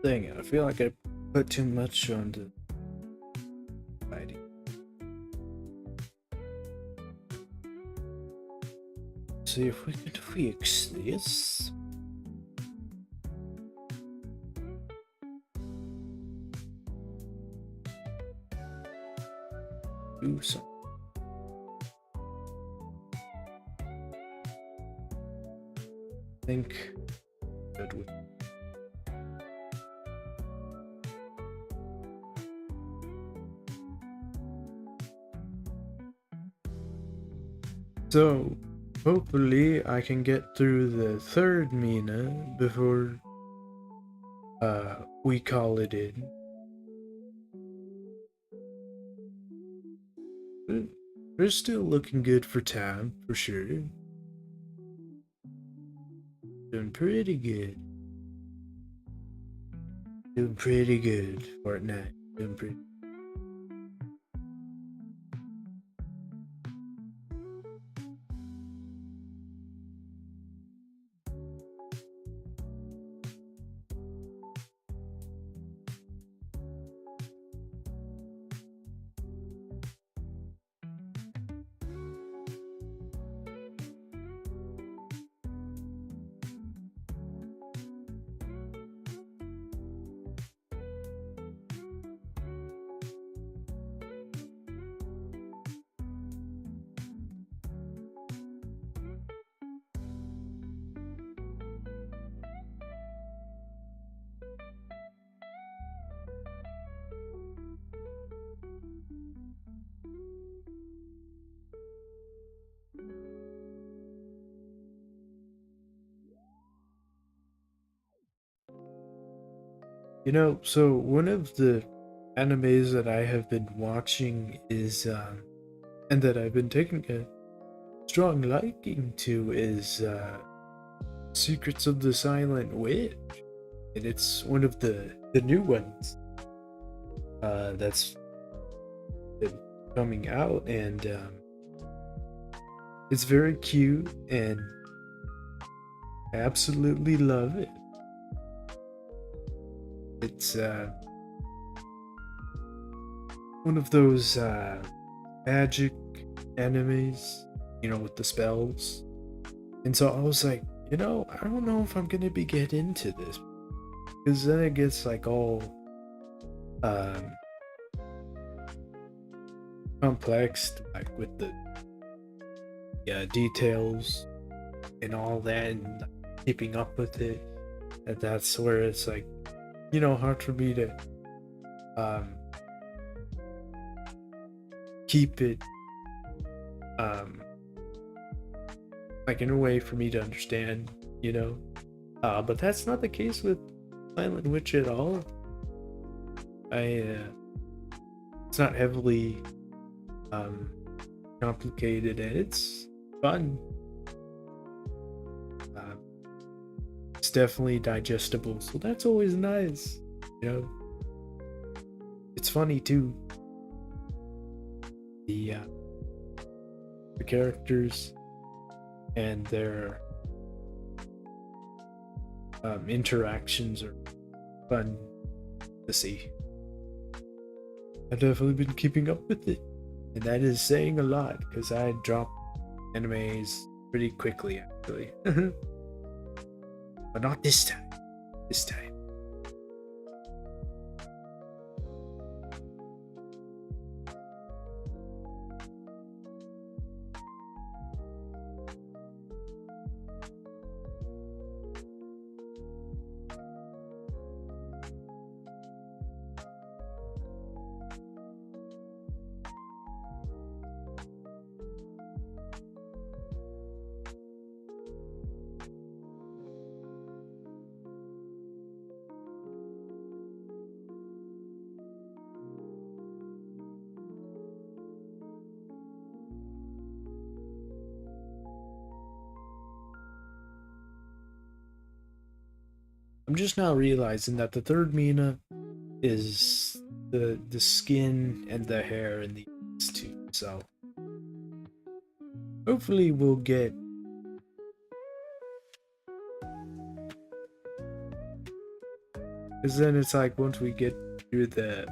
Dang it, I feel like I put too much on the fighting. See if we can fix this. Do something. Think good with. So hopefully I can get through the third Mina before we call it in. We're still looking good for time, for sure. Doing pretty good. Doing pretty good, Fortnite. Doing pretty. You know, so one of the animes that I have been watching is, and that I've been taking a strong liking to is, Secrets of the Silent Witch. And it's one of the new ones, that's been coming out, and, it's very cute, and I absolutely love it. It's, one of those magic animes, you know, with the spells. And so I was like, you know, I don't know if I'm gonna be get into this because then it gets like all um complex, like with the details and all that, and keeping up with it. And that's where it's like, you know, hard for me to um keep it like in a way for me to understand, you know. But that's not the case with Silent Witch at all. It's not heavily complicated, and it's fun. Uh, it's definitely digestible, so that's always nice. You know, it's funny too. The characters and their interactions are fun to see. I've definitely been keeping up with it, and that is saying a lot because I drop animes pretty quickly, actually. But not this time. This time. I'm just now realizing that the third Mina is the skin and the hair in these two. So hopefully we'll get Because then it's like once we get through the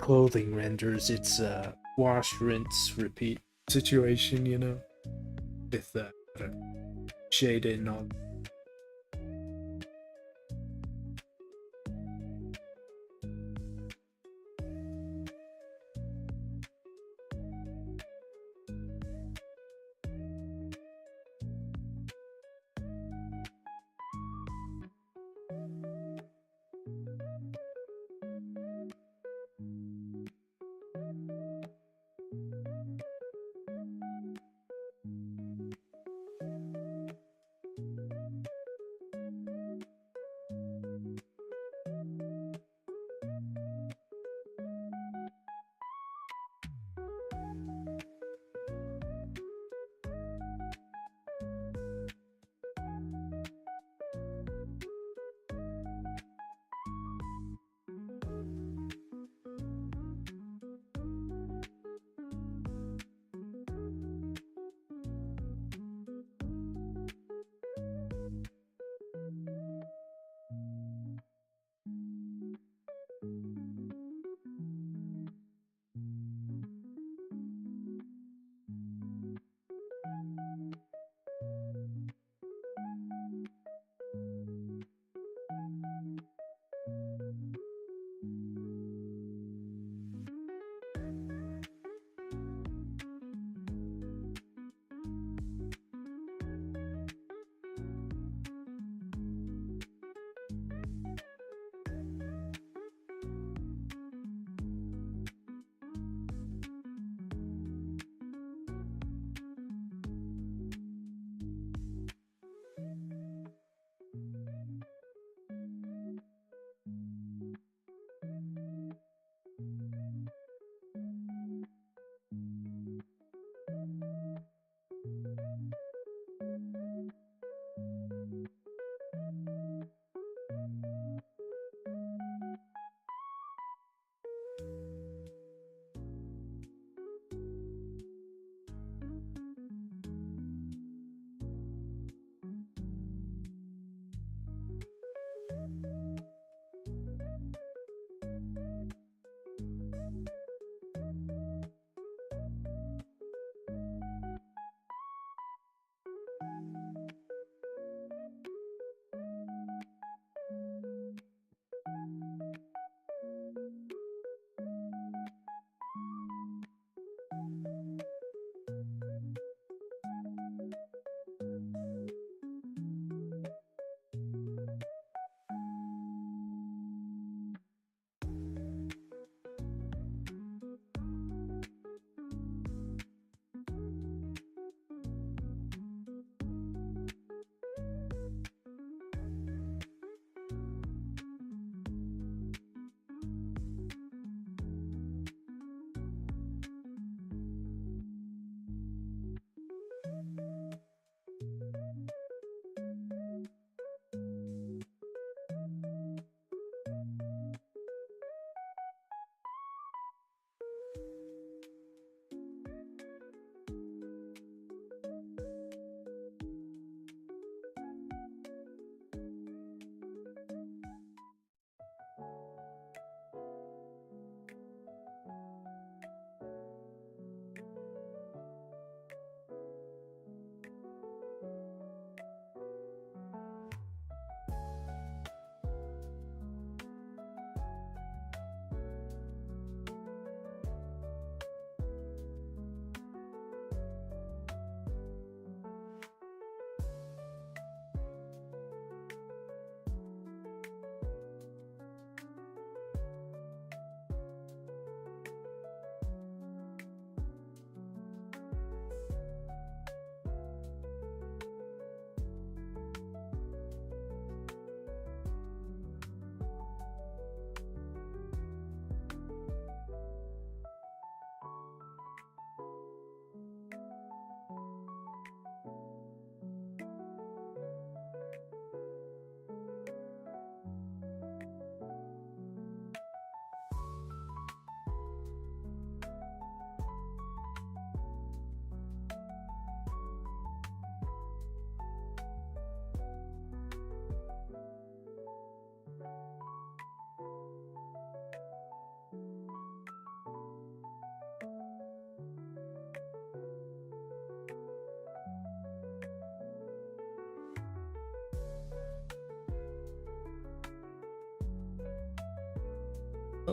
clothing renders, it's wash, rinse, repeat situation, you know, with shade and all.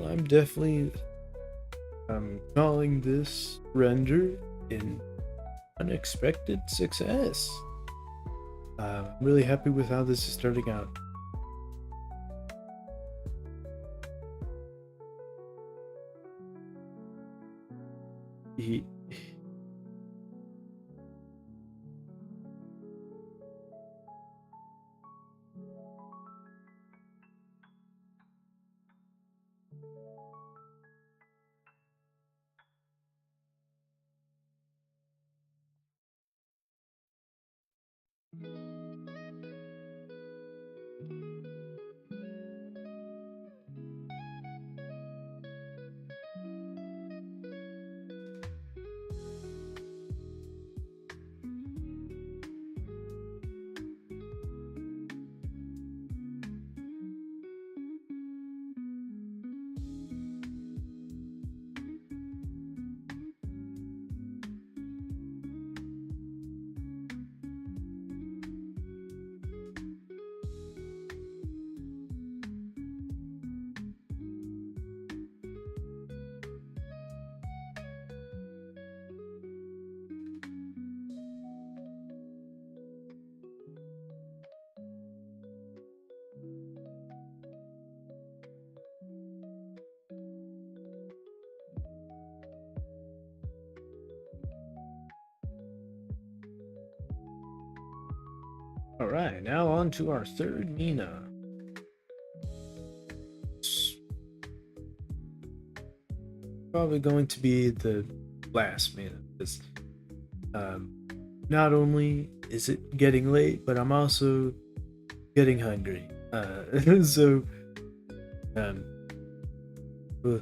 well, I'm definitely calling this render an unexpected success. I'm really happy with how this is starting out. He, all right, now on to our third Mina. It's probably going to be the last Mina. Because not only is it getting late, but I'm also getting hungry. So um, we'll,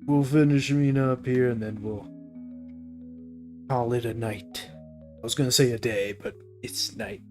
we'll finish Mina up here, and then we'll call it a night. I was gonna say a day, but it's night.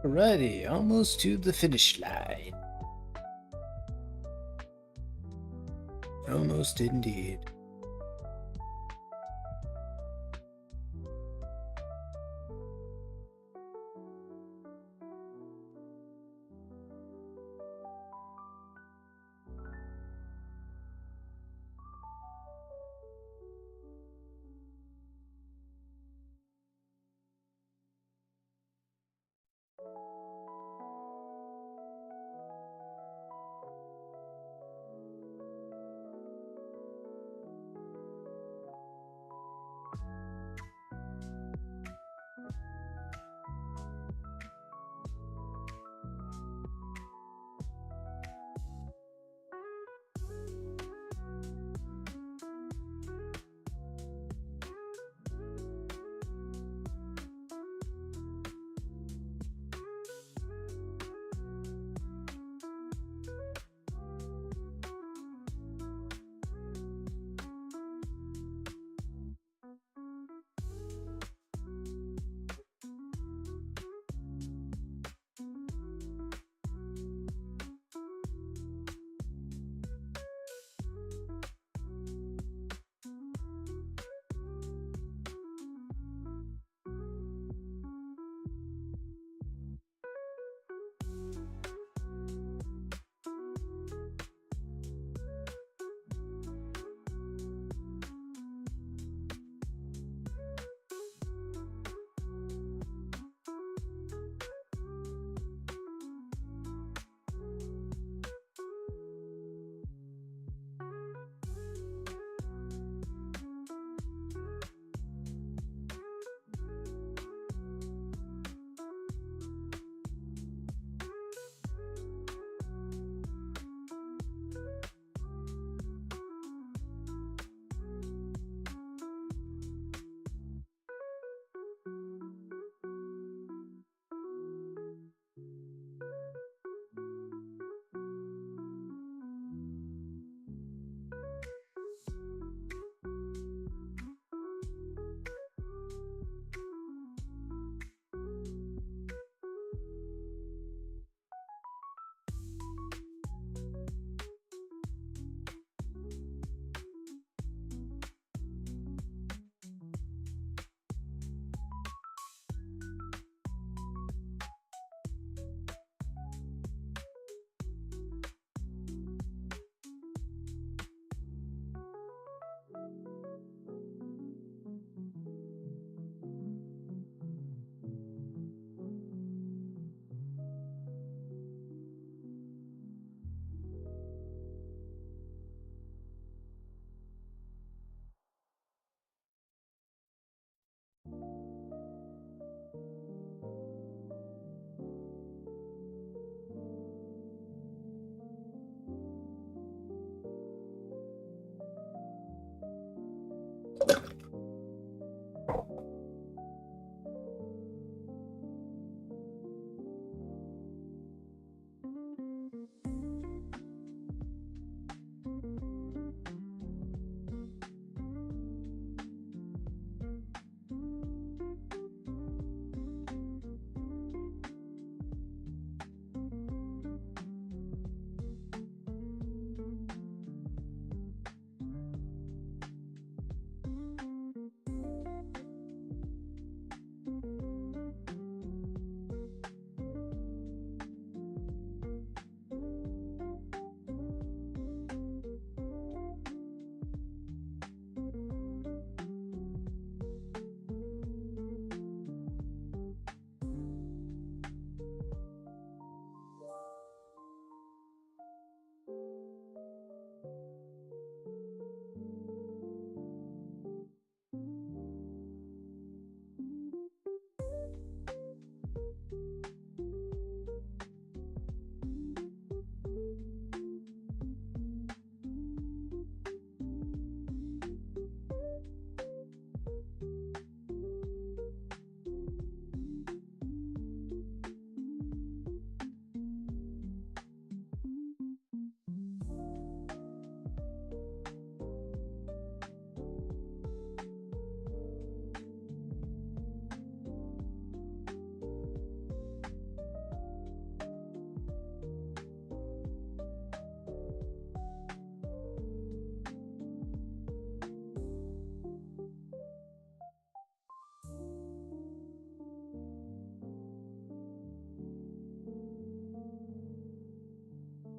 Alrighty, almost to the finish line. Almost indeed.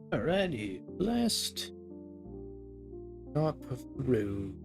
Alrighty, last stop of the road.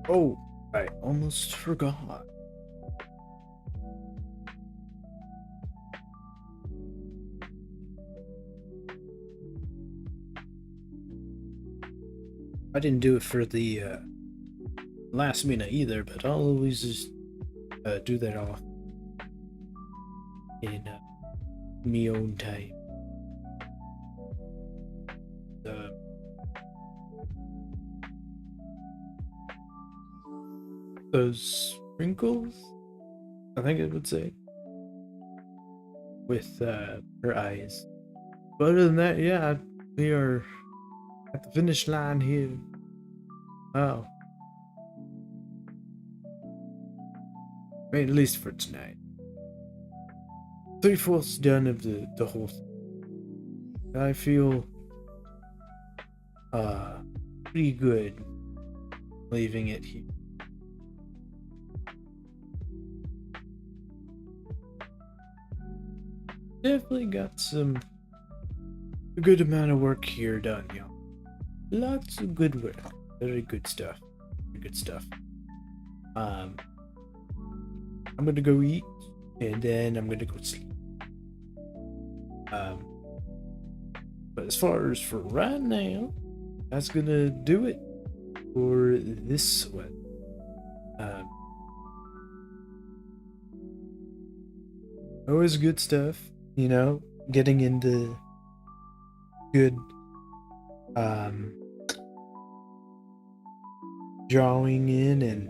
Oh, I almost forgot. I didn't do it for the last minute either, but I'll always just do that off in me own time. Uh, those sprinkles, I think it would say, with her eyes. But other than that, yeah, we are at the finish line here. Oh, I mean, at least for tonight. 3/4 done of the whole thing. I feel pretty good leaving it here. Definitely got some a good amount of work here done, y'all. Lots of good work. Very good stuff. Very good stuff. I'm gonna go eat, and then I'm gonna go sleep. But as far as for right now, that's gonna do it for this one. Always good stuff, you know, getting into good drawing in and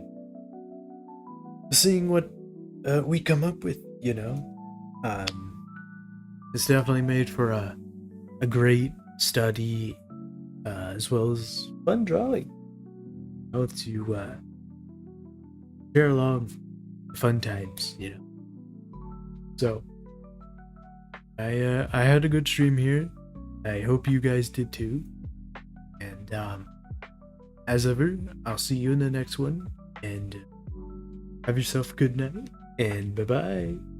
seeing what we come up with, you know. It's definitely made for a great study, as well as fun drawing. How to share along fun times, you know. So I had a good stream here. I hope you guys did too. And as ever, I'll see you in the next one. And have yourself a good night. And bye bye.